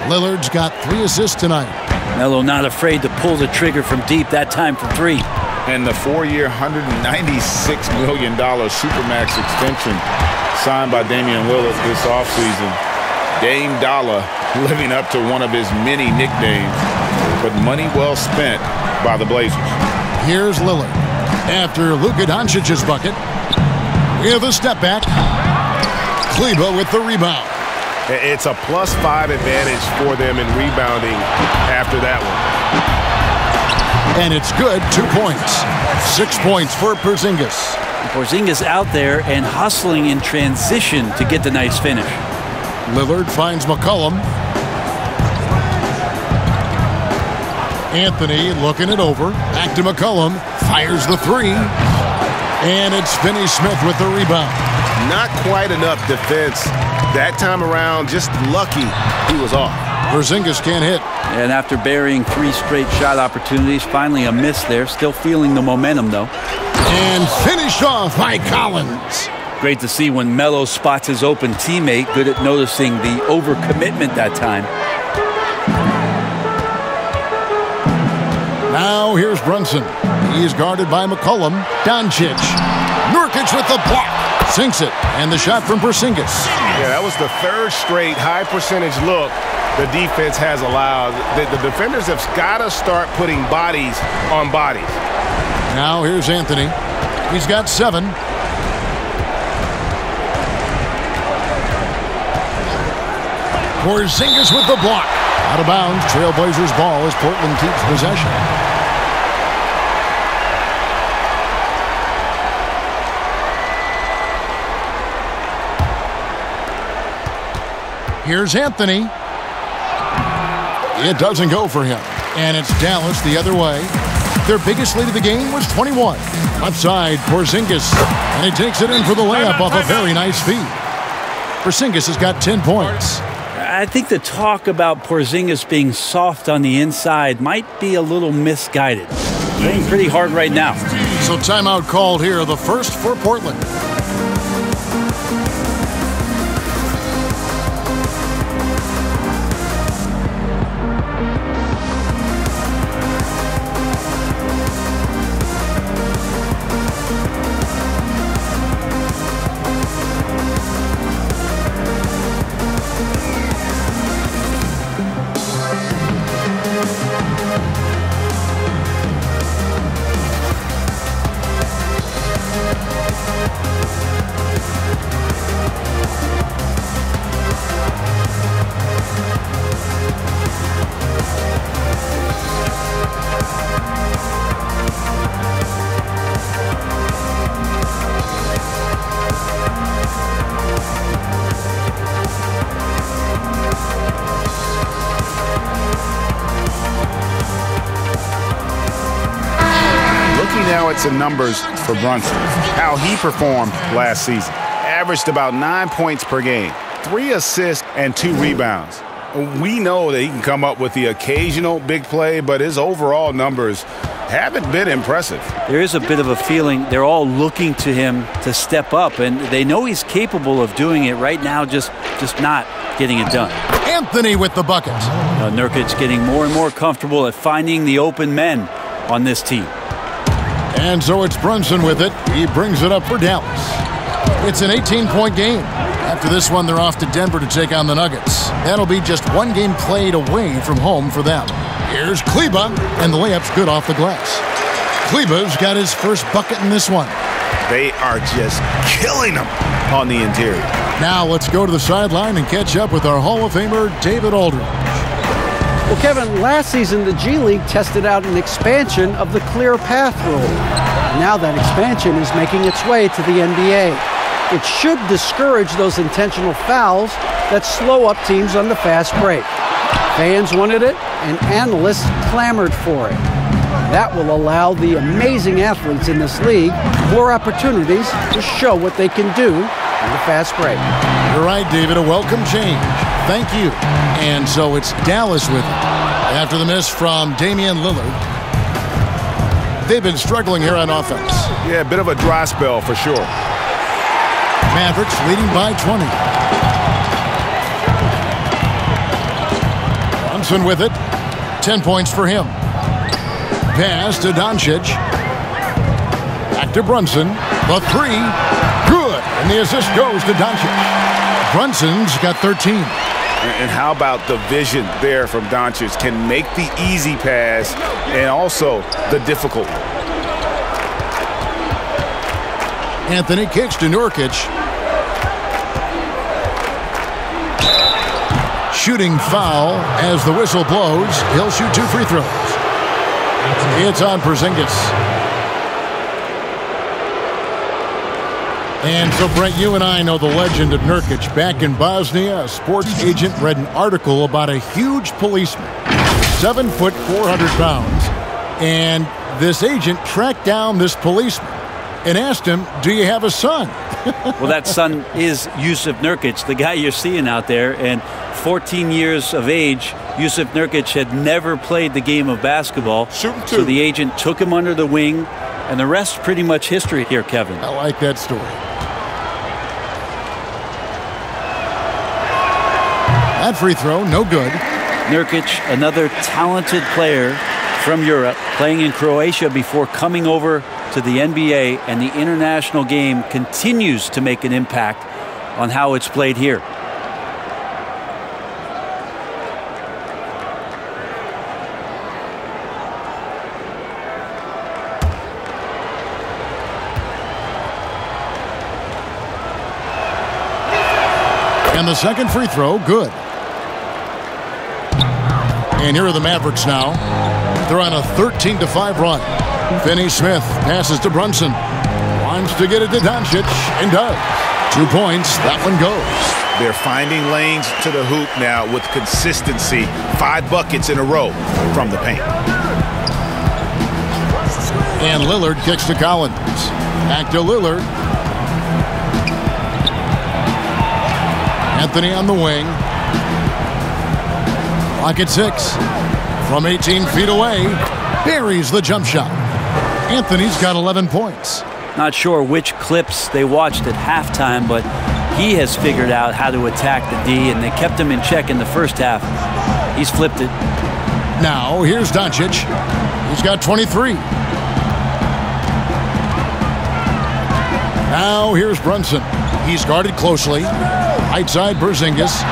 Lillard's got 3 assists tonight. Melo not afraid to pull the trigger from deep, that time for 3. And the 4-year, $196 million Supermax extension signed by Damian Lillard this offseason. Dame Dollar living up to one of his many nicknames, but money well spent by the Blazers. Here's Lillard after Luka Doncic's bucket. With a step back. Kleber with the rebound. It's a +5 advantage for them in rebounding after that one. And it's good, 2 points. 6 points for Porzingis. Porzingis out there and hustling in transition to get the nice finish. Lillard finds McCollum. Anthony looking it over. Back to McCollum. Fires the 3. And it's Finney-Smith with the rebound. Not quite enough defense that time around. Just lucky he was off. Porzingis can't hit. And after burying 3 straight shot opportunities, finally a miss there. Still feeling the momentum, though. And finished off by Collins. Great to see when Melo spots his open teammate. Good at noticing the overcommitment that time. Now here's Brunson. He's guarded by McCollum. Doncic. Nurkic with the block. Sinks it. And the shot from Porzingis. Yeah, that was the 3rd straight high percentage look the defense has allowed. The defenders have got to start putting bodies on bodies. Now here's Anthony. He's got 7. Porzingis with the block. Out of bounds. Trailblazers ball as Portland keeps possession. Here's Anthony. It doesn't go for him. And it's Dallas the other way. Their biggest lead of the game was 21. Outside, Porzingis. And he takes it in for the layup off a very nice feed. Porzingis has got 10 points. I think the talk about Porzingis being soft on the inside might be a little misguided. Playing pretty hard right now. So timeout called here, the first for Portland. Now it's in numbers for Brunson. How he performed last season. Averaged about 9 points per game, 3 assists and 2 rebounds. We know that he can come up with the occasional big play, but his overall numbers haven't been impressive. There is a bit of a feeling they're all looking to him to step up, and they know he's capable of doing it right now, just not getting it done. Anthony with the bucket. Nurkic getting more and more comfortable at finding the open men on this team. And so it's Brunson with it. He brings it up for Dallas. It's an 18-point game. After this one, they're off to Denver to take on the Nuggets. That'll be just 1 game played away from home for them. Here's Kleba, and the layup's good off the glass. Kleba's got his first bucket in this one. They are just killing them on the interior. Now let's go to the sideline and catch up with our Hall of Famer, David Aldridge. Well, Kevin, last season the G League tested out an expansion of the clear path rule. Now that expansion is making its way to the NBA. It should discourage those intentional fouls that slow up teams on the fast break. Fans wanted it, and analysts clamored for it. That will allow the amazing athletes in this league more opportunities to show what they can do in the fast break. You're right, David. A welcome change. Thank you. And so it's Dallas with it. After the miss from Damian Lillard. They've been struggling here on offense. Yeah, a bit of a dry spell for sure. Mavericks leading by 20. Brunson with it. 10 points for him. Pass to Doncic. Back to Brunson. The 3. Good. And the assist goes to Doncic. Brunson's got 13. And how about the vision there from Doncic? Can make the easy pass and also the difficult. Anthony kicks to Nurkic. Shooting foul as the whistle blows. He'll shoot 2 free throws. It's on Porzingis. And so, Brent, you and I know the legend of Nurkic. Back in Bosnia, a sports agent read an article about a huge policeman, 7 foot, 400 pounds. And this agent tracked down this policeman and asked him, do you have a son? Well, that son is Jusuf Nurkic, the guy you're seeing out there. And 14 years of age, Jusuf Nurkic had never played the game of basketball. So the agent took him under the wing, and the rest pretty much history here, Kevin. I like that story. That free throw, no good. Nurkic, another talented player from Europe, playing in Croatia before coming over to the NBA, and the international game continues to make an impact on how it's played here. And the second free throw, good. And here are the Mavericks now. They're on a 13-5 run. Finney Smith passes to Brunson. Wants to get it to Doncic, and does. 2 points, that one goes. They're finding lanes to the hoop now with consistency. 5 buckets in a row from the paint. And Lillard kicks to Collins. Back to Lillard. Anthony on the wing. Clock at 6. From 18 feet away, buries the jump shot. Anthony's got 11 points. Not sure which clips they watched at halftime, but he has figured out how to attack the D, and they kept him in check in the first half. He's flipped it. Now, here's Doncic. He's got 23. Now, here's Brunson. He's guarded closely. Right side, Porzingis.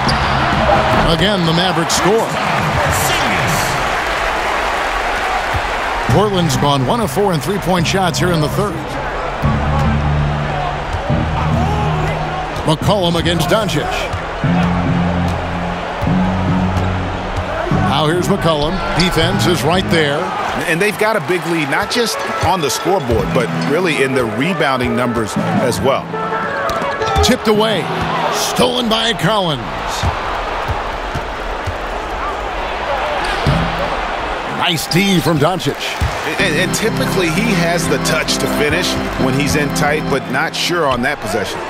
Again, the Mavericks score. Portland's gone 1 of 4 in three-point shots here in the third. McCollum against Doncic. Now here's McCollum. Defense is right there. And they've got a big lead, not just on the scoreboard, but really in the rebounding numbers as well. Tipped away. Stolen by Collins. Nice D from Doncic. And typically he has the touch to finish when he's in tight, but not sure on that possession.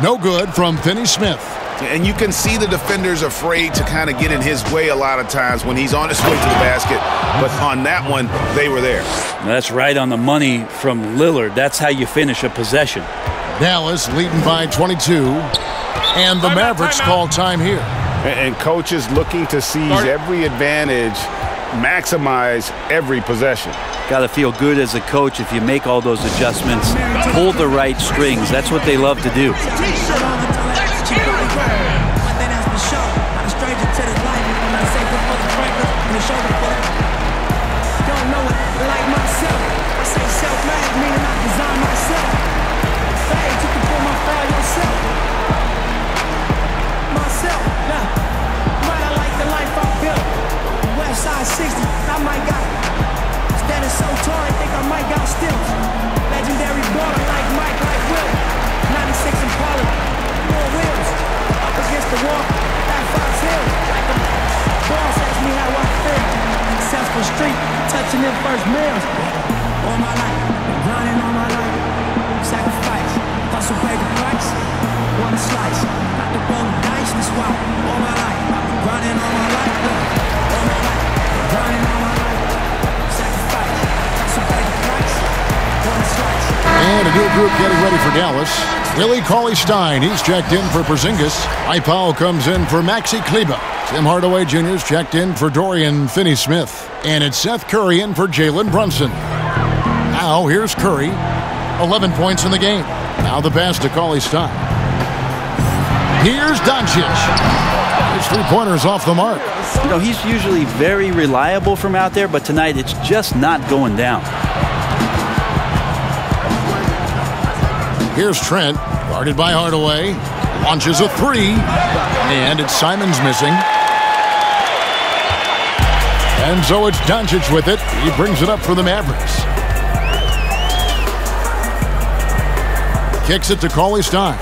No good from Finney Smith. And you can see the defenders afraid to kind of get in his way a lot of times when he's on his way to the basket. But on that one, they were there. That's right on the money from Lillard. That's how you finish a possession. Dallas leading by 22. And the Mavericks call time here. And coaches looking to seize every advantage, maximize every possession. Got to feel good as a coach if you make all those adjustments, pull the right strings. That's what they love to do. I might got standing so tall, I think I might got stills. Legendary baller like Mike, like Will. 96 Impala, 4 wheels. Up against the wall, that Fox Hill. Like a boss asked me how I feel. Successful street, touching them first meals. All my life, grinding all my life. Sacrifice, hustle pay the price. One slice, not the roll of dice, that's why. All my life, grinding all my life. All my life. And a new group getting ready for Dallas. Willie Cauley-Stein, he's checked in for Porzingis. Mike Powell comes in for Maxi Kleber. Tim Hardaway Jr.'s checked in for Dorian Finney-Smith. And it's Seth Curry in for Jalen Brunson. Now here's Curry. 11 points in the game. Now the pass to Cauley-Stein. Here's Doncic. His three-pointers off the mark. You know, he's usually very reliable from out there, but tonight it's just not going down. Here's Trent, guarded by Hardaway. Launches a three, and it's Simons missing. And so it's Doncic with it. He brings it up for the Mavericks. Kicks it to Cauley-Stein.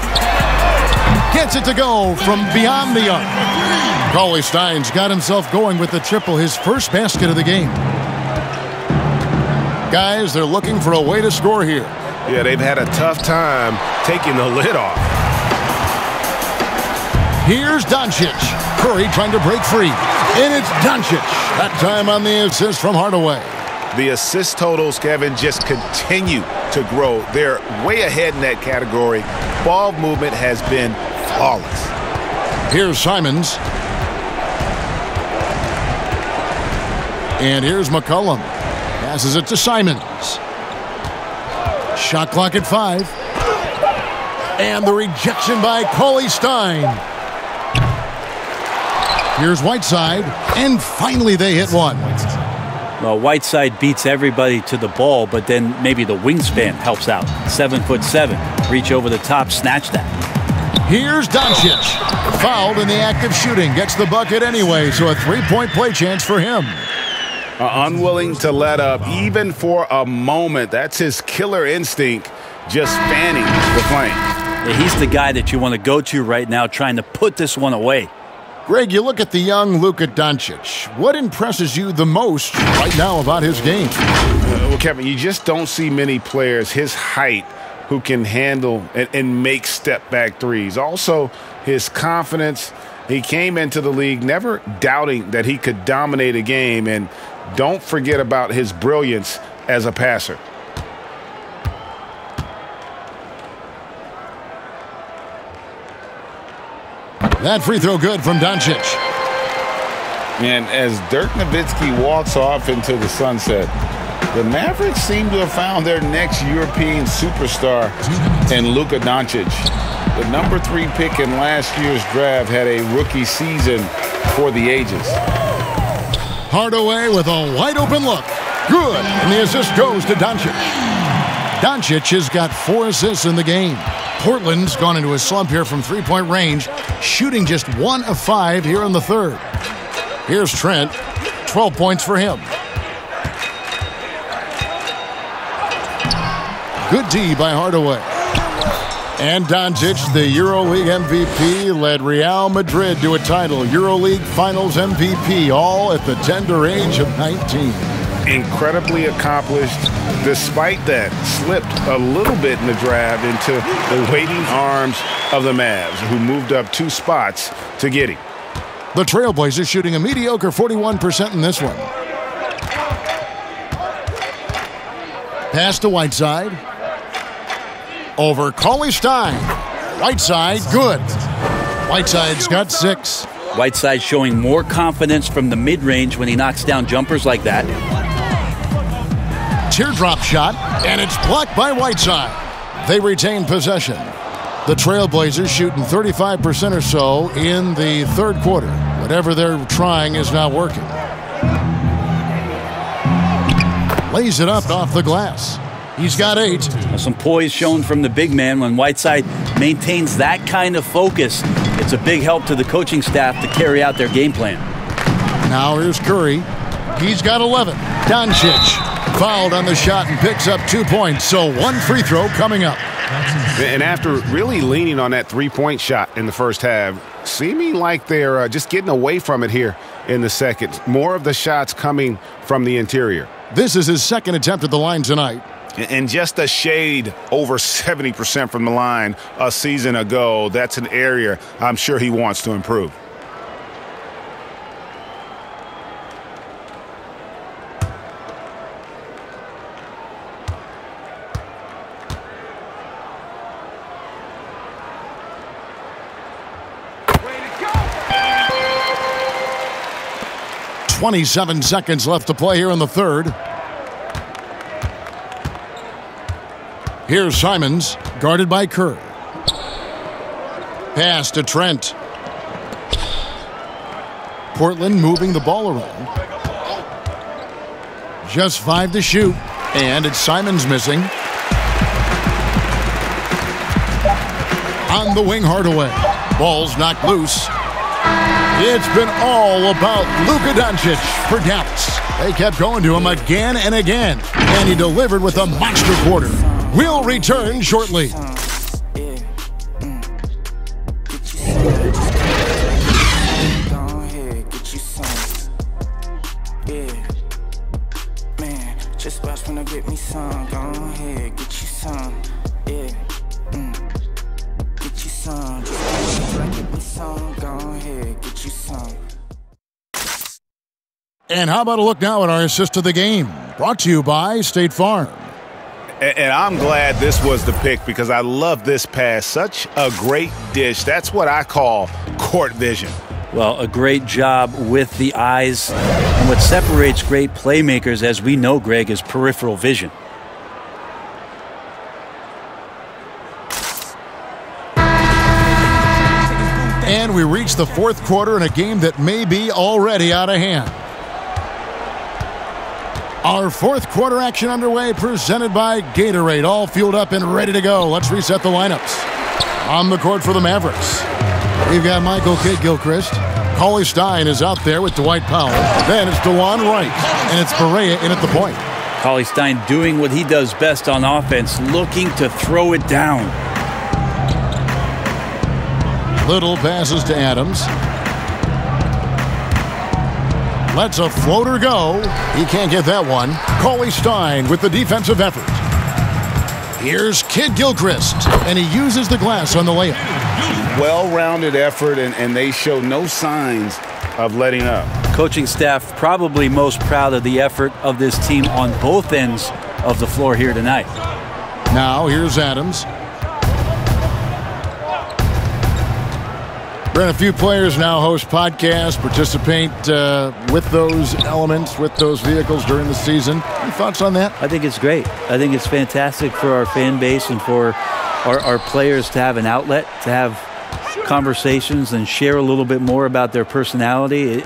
Gets it to go from beyond the arc. Cauley-Stein's got himself going with the triple, his first basket of the game. Guys, they're looking for a way to score here. Yeah, they've had a tough time taking the lid off. Here's Doncic. Curry trying to break free. And it's Doncic. That time on the assist from Hardaway. The assist totals, Kevin, just continue to grow. They're way ahead in that category. Ball movement has been flawless. Here's Simons. And here's McCollum. Passes it to Simons. Shot clock at 5. And the rejection by Cauley Stein. Here's Whiteside. And finally they hit one. Well, Whiteside beats everybody to the ball, but then maybe the wingspan helps out. 7'7". Reach over the top, snatch that. Here's Doncic. Fouled in the act of shooting. Gets the bucket anyway, so a three-point play chance for him. Unwilling to let up, even for a moment. That's his killer instinct, just fanning the flame. Yeah, he's the guy that you want to go to right now, trying to put this one away. Greg, you look at the young Luka Doncic. What impresses you the most right now about his game? Well, Kevin, you just don't see many players his height who can handle and make step-back threes. Also, his confidence. He came into the league never doubting that he could dominate a game, and don't forget about his brilliance as a passer. That free throw good from Doncic. And as Dirk Nowitzki walks off into the sunset, the Mavericks seem to have found their next European superstar in Luka Doncic. The number 3 pick in last year's draft had a rookie season for the ages. Hardaway with a wide open look. Good. And the assist goes to Doncic. Doncic has got 4 assists in the game. Portland's gone into a slump here from three-point range, shooting just 1 of 5 here in the third. Here's Trent. 12 points for him. Good D by Hardaway. And Doncic, the EuroLeague MVP, led Real Madrid to a title. EuroLeague Finals MVP, all at the tender age of 19. Incredibly accomplished. Despite that, slipped a little bit in the draft into the waiting arms of the Mavs, who moved up 2 spots to get him. The Trailblazers shooting a mediocre 41% in this one. Pass to Whiteside. Over Cauley Stein. Whiteside, good. Whiteside's got 6. Whiteside showing more confidence from the mid-range when he knocks down jumpers like that. Teardrop shot, and it's blocked by Whiteside. They retain possession. The Trailblazers shooting 35% or so in the third quarter. Whatever they're trying is not working. Lays it up off the glass. He's got 8. Some poise shown from the big man when Whiteside maintains that kind of focus. It's a big help to the coaching staff to carry out their game plan. Now here's Curry. He's got 11. Doncic fouled on the shot and picks up 2 points. So 1 free throw coming up. And after really leaning on that three-point shot in the first half, seeming like they're just getting away from it here in the second. More of the shots coming from the interior. This is his second attempt at the line tonight. And just a shade over 70% from the line a season ago. That's an area I'm sure he wants to improve. Way to go! 27 seconds left to play here in the third. Here's Simons, guarded by Kerr. Pass to Trent. Portland moving the ball around. Just 5 to shoot, and it's Simons missing. On the wing, Hardaway. Ball's knocked loose. It's been all about Luka Doncic for Dallas. They kept going to him again and again, and he delivered with a monster quarter. We'll return shortly. Just watch when I get me some. Go ahead, get you some. And how about a look now at our assist of the game? Brought to you by State Farm. And I'm glad this was the pick because I love this pass. Such a great dish. That's what I call court vision. Well, a great job with the eyes. And what separates great playmakers, as we know, Greg, is peripheral vision. And we reach the fourth quarter in a game that may be already out of hand. Our fourth quarter action underway, presented by Gatorade, all fueled up and ready to go. Let's reset the lineups. On the court for the Mavericks, we've got Michael Kidd-Gilchrist. Cauley Stein is out there with Dwight Powell. Then it's DeJuan Wright, and it's Barea in at the point. Cauley Stein doing what he does best on offense, looking to throw it down. Little passes to Adams. Lets a floater go. He can't get that one. Cauley Stein with the defensive effort. Here's Kidd-Gilchrist, and he uses the glass on the layup. Well-rounded effort, and they show no signs of letting up. Coaching staff probably most proud of the effort of this team on both ends of the floor here tonight. Now here's Adams. Brent, a few players now host podcasts, participate with those elements, with those vehicles during the season. Any thoughts on that? I think it's great. I think it's fantastic for our fan base and for our players to have an outlet, to have conversations and share a little bit more about their personality.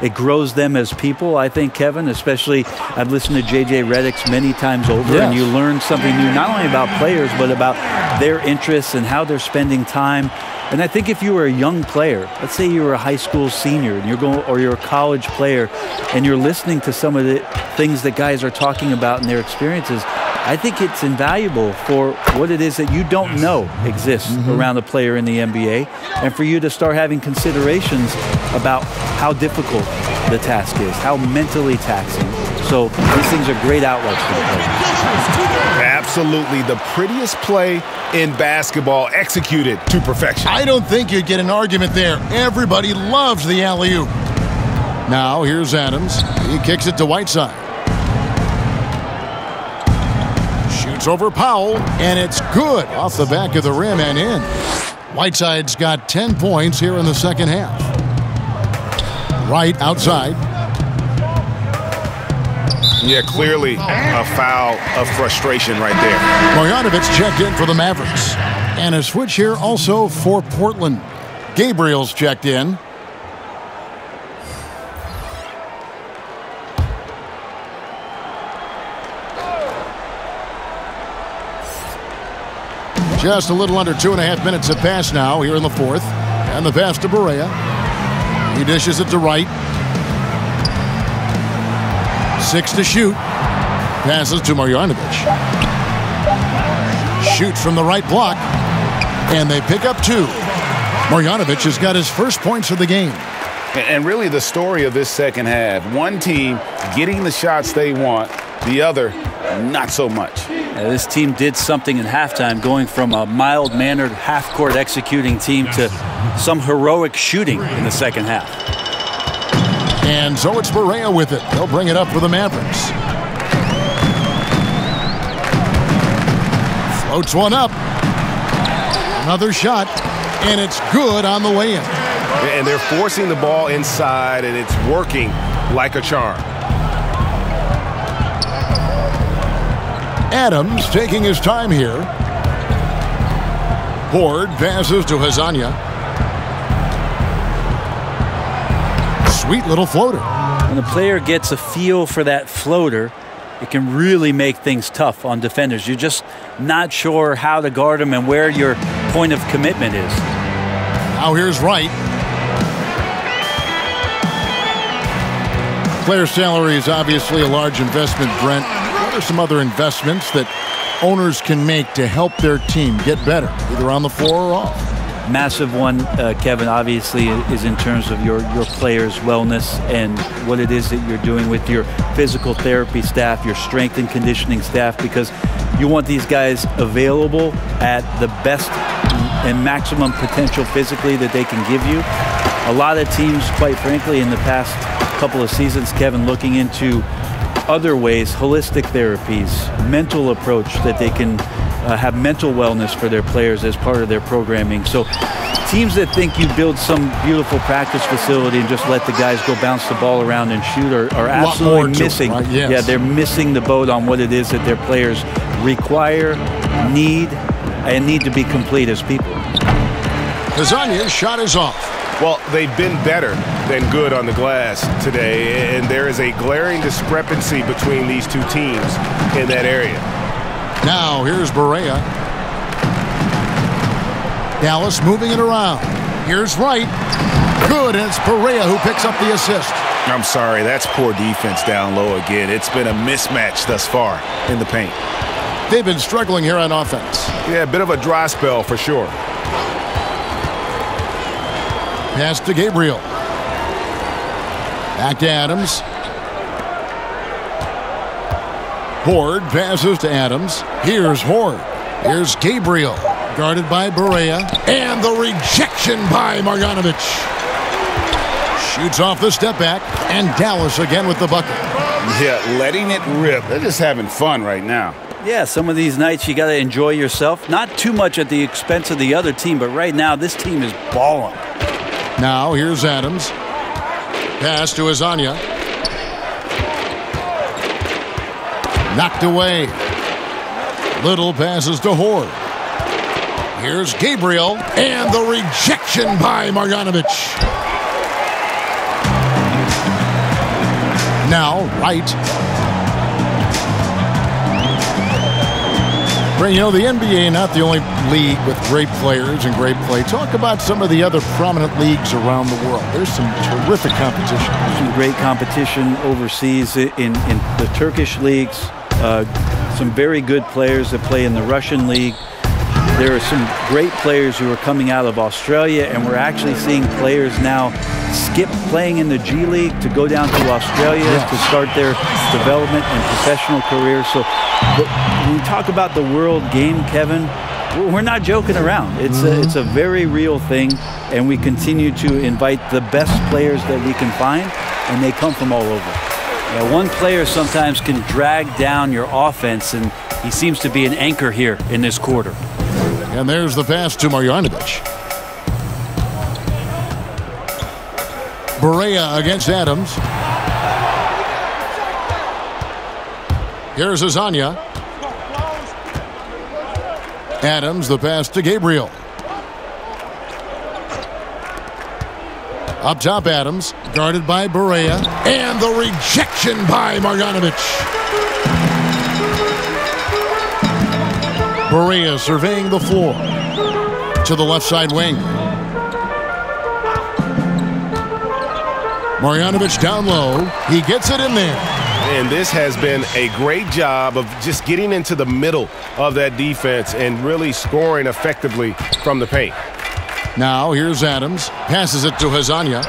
It grows them as people, I think, Kevin, especially I've listened to J.J. Redick's many times over, yes. And you learn something new, not only about players, but about their interests and how they're spending time. And I think if you were a young player, let's say you were a high school senior and you're a college player and you're listening to some of the things that guys are talking about in their experiences, I think it's invaluable for what it is that you don't know exists around a player in the NBA, and for you to start having considerations about how difficult the task is, how mentally taxing. So these things are great outlets for the players. Absolutely. The prettiest play in basketball executed to perfection. I don't think you'd get an argument there. Everybody loves the alley-oop. Now here's Adams. He kicks it to Whiteside. Shoots over Powell, and it's good off the back of the rim and in. Whiteside's got 10 points here in the second half. Wright outside. Yeah, clearly a foul of frustration right there. Marjanovic checked in for the Mavericks. And a switch here also for Portland. Gabriel's checked in. Just a little under 2.5 minutes have passed now here in the fourth. And the pass to Barea. He dishes it to Wright. 6 to shoot. Passes to Marjanovic. Shoots from the right block. And they pick up 2. Marjanovic has got his first points of the game. And really the story of this second half. One team getting the shots they want. The other, not so much. This team did something in halftime, going from a mild-mannered half-court executing team to some heroic shooting in the second half. And so it's Barea with it. They'll bring it up for the Mavericks. Floats one up. Another shot, and it's good on the way in. And they're forcing the ball inside, and it's working like a charm. Adams taking his time here. Horde passes to Hazanya. Sweet little floater. When a player gets a feel for that floater, it can really make things tough on defenders. You're just not sure how to guard them and where your point of commitment is. Now here's Wright. Player salary is obviously a large investment, Brent. What are some other investments that owners can make to help their team get better, either on the floor or off? Massive one, Kevin, obviously, is in terms of your players' wellness and what it is that you're doing with your physical therapy staff, your strength and conditioning staff, because you want these guys available at the best and maximum potential physically that they can give you. A lot of teams, quite frankly, in the past couple of seasons, Kevin, looking into other ways, holistic therapies, mental approach that they can have mental wellness for their players as part of their programming. So teams that think you build some beautiful practice facility and just let the guys go bounce the ball around and shoot are absolutely missing. Right? Yes. Yeah, they're missing the boat on what it is that their players require, need to be complete as people. Hezonja's shot is off. Well, they've been better than good on the glass today, and there is a glaring discrepancy between these two teams in that area. Now, here's Barea. Dallas moving it around. Here's Wright. Good, and it's Barea who picks up the assist. I'm sorry, that's poor defense down low again. It's been a mismatch thus far in the paint. They've been struggling here on offense. Yeah, a bit of a dry spell for sure. Pass to Gabriel. Back to Adams. Horde passes to Adams. Here's Horde. Here's Gabriel. Guarded by Barea. And the rejection by Marjanovic. Shoots off the step back. And Dallas again with the bucket. Yeah, letting it rip. They're just having fun right now. Yeah, some of these nights you got to enjoy yourself. Not too much at the expense of the other team, but right now this team is balling. Now here's Adams. Pass to Hezonja. Knocked away. Little passes to Horde. Here's Gabriel. And the rejection by Marjanovic. Now Wright. You know, the NBA, not the only league with great players and great play. Talk about some of the other prominent leagues around the world. There's some terrific competition. Some great competition overseas in the Turkish leagues. Some very good players that play in the Russian league. There are some great players who are coming out of Australia, and we're actually seeing players now skip playing in the G League to go down to Australia to start their development and professional careers. So when we talk about the world game, Kevin, we're not joking around. It's a very real thing, and we continue to invite the best players that we can find, and they come from all over. Yeah, one player sometimes can drag down your offense, and he seems to be an anchor here in this quarter. And there's the pass to Marjanovic. Barea against Adams. Here's Hezonja. Adams, the pass to Gabriel. Up top, Adams, guarded by Barea. And the rejection by Marjanovic. Barea surveying the floor. To the left side wing. Marjanovic down low. He gets it in there. And this has been a great job of just getting into the middle of that defense and really scoring effectively from the paint. Now here's Adams. Passes it to Hezonja.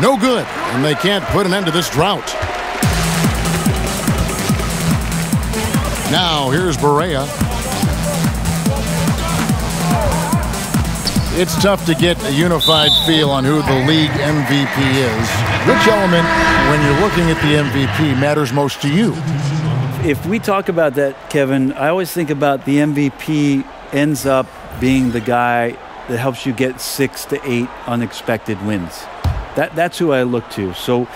No good. And they can't put an end to this drought. Now here's Barea. It's tough to get a unified feel on who the league MVP is. Which element, when you're looking at the MVP, matters most to you? If we talk about that, Kevin, I always think about the MVP ends up being the guy that helps you get 6 to 8 unexpected wins. That's who I look to. So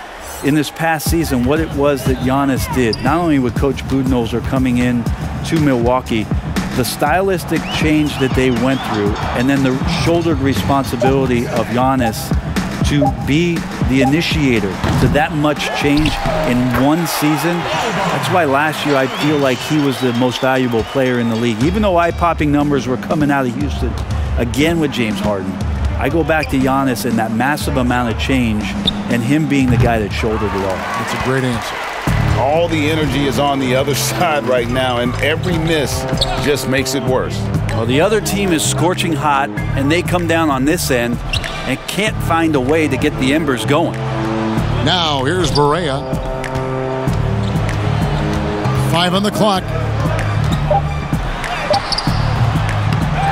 in this past season, what it was that Giannis did, not only with Coach Budenholzer coming in to Milwaukee, the stylistic change that they went through, and then the shouldered responsibility of Giannis to be the initiator to that much change in one season. That's why last year I feel like he was the most valuable player in the league. Even though eye-popping numbers were coming out of Houston, again with James Harden, I go back to Giannis and that massive amount of change and him being the guy that shouldered it all. That's a great answer. All the energy is on the other side right now, and every miss just makes it worse. Well, the other team is scorching hot, and they come down on this end and can't find a way to get the embers going. Now, here's Barea. 5 on the clock.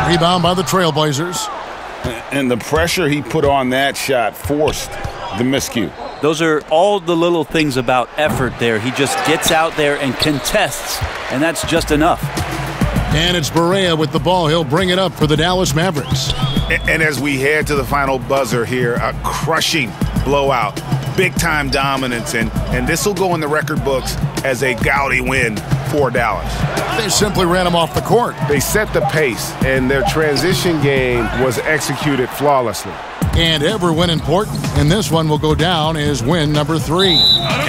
Rebound by the Trailblazers. And the pressure he put on that shot forced the miscue. Those are all the little things about effort there. He just gets out there and contests, and that's just enough. And it's Barea with the ball. He'll bring it up for the Dallas Mavericks. And as we head to the final buzzer here, a crushing blowout, big-time dominance, and this will go in the record books as a gaudy win for Dallas. They simply ran him off the court. They set the pace, and their transition game was executed flawlessly. And every win important, and this one will go down as win number 3.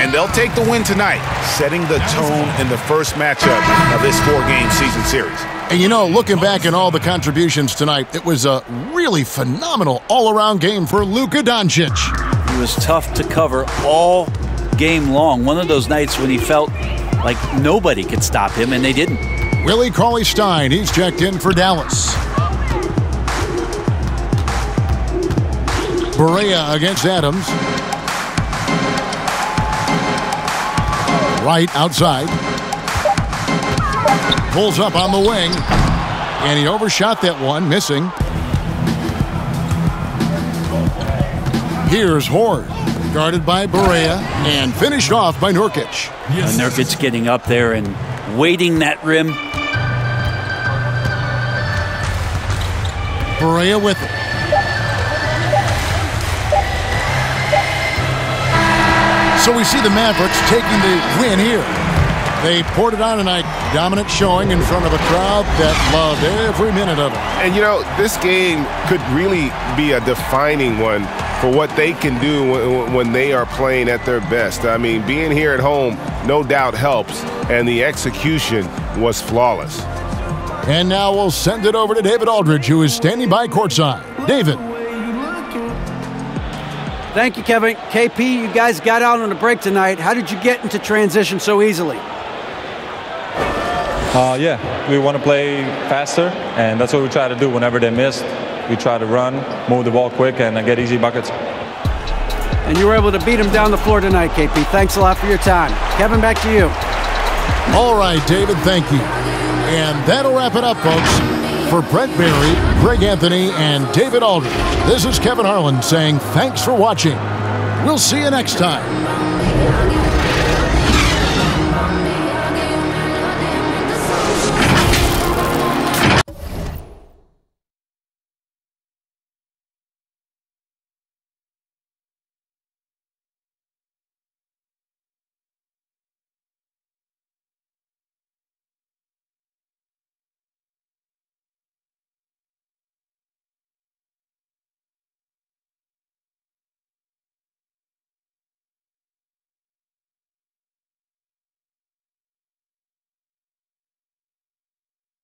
And they'll take the win tonight, setting the tone in the first matchup of this 4-game season series. And you know, looking back at all the contributions tonight, it was a really phenomenal all-around game for Luka Doncic. He was tough to cover all game long. One of those nights when he felt like nobody could stop him, and they didn't. Willie Cauley-Stein, he's checked in for Dallas. Barea against Adams. Right outside. Pulls up on the wing. And he overshot that one, missing. Here's Horde, guarded by Barea and finished off by Nurkic. Nurkic getting up there and waiting that rim. Barea with it. So we see the Mavericks taking the win here. They poured it on tonight. Dominant showing in front of a crowd that loved every minute of it. And, you know, this game could really be a defining one for what they can do when they are playing at their best. I mean, being here at home no doubt helps, and the execution was flawless. And now we'll send it over to David Aldridge, who is standing by courtside. David. Thank you, Kevin. KP, you guys got out on a break tonight. How did you get into transition so easily? Yeah, we want to play faster, and that's what we try to do whenever they miss. We try to run, move the ball quick, and get easy buckets. And you were able to beat them down the floor tonight, KP. Thanks a lot for your time. Kevin, back to you. All right, David, thank you. And that'll wrap it up, folks. For Brett Barry, Greg Anthony, and David Aldridge, this is Kevin Harlan saying thanks for watching. We'll see you next time.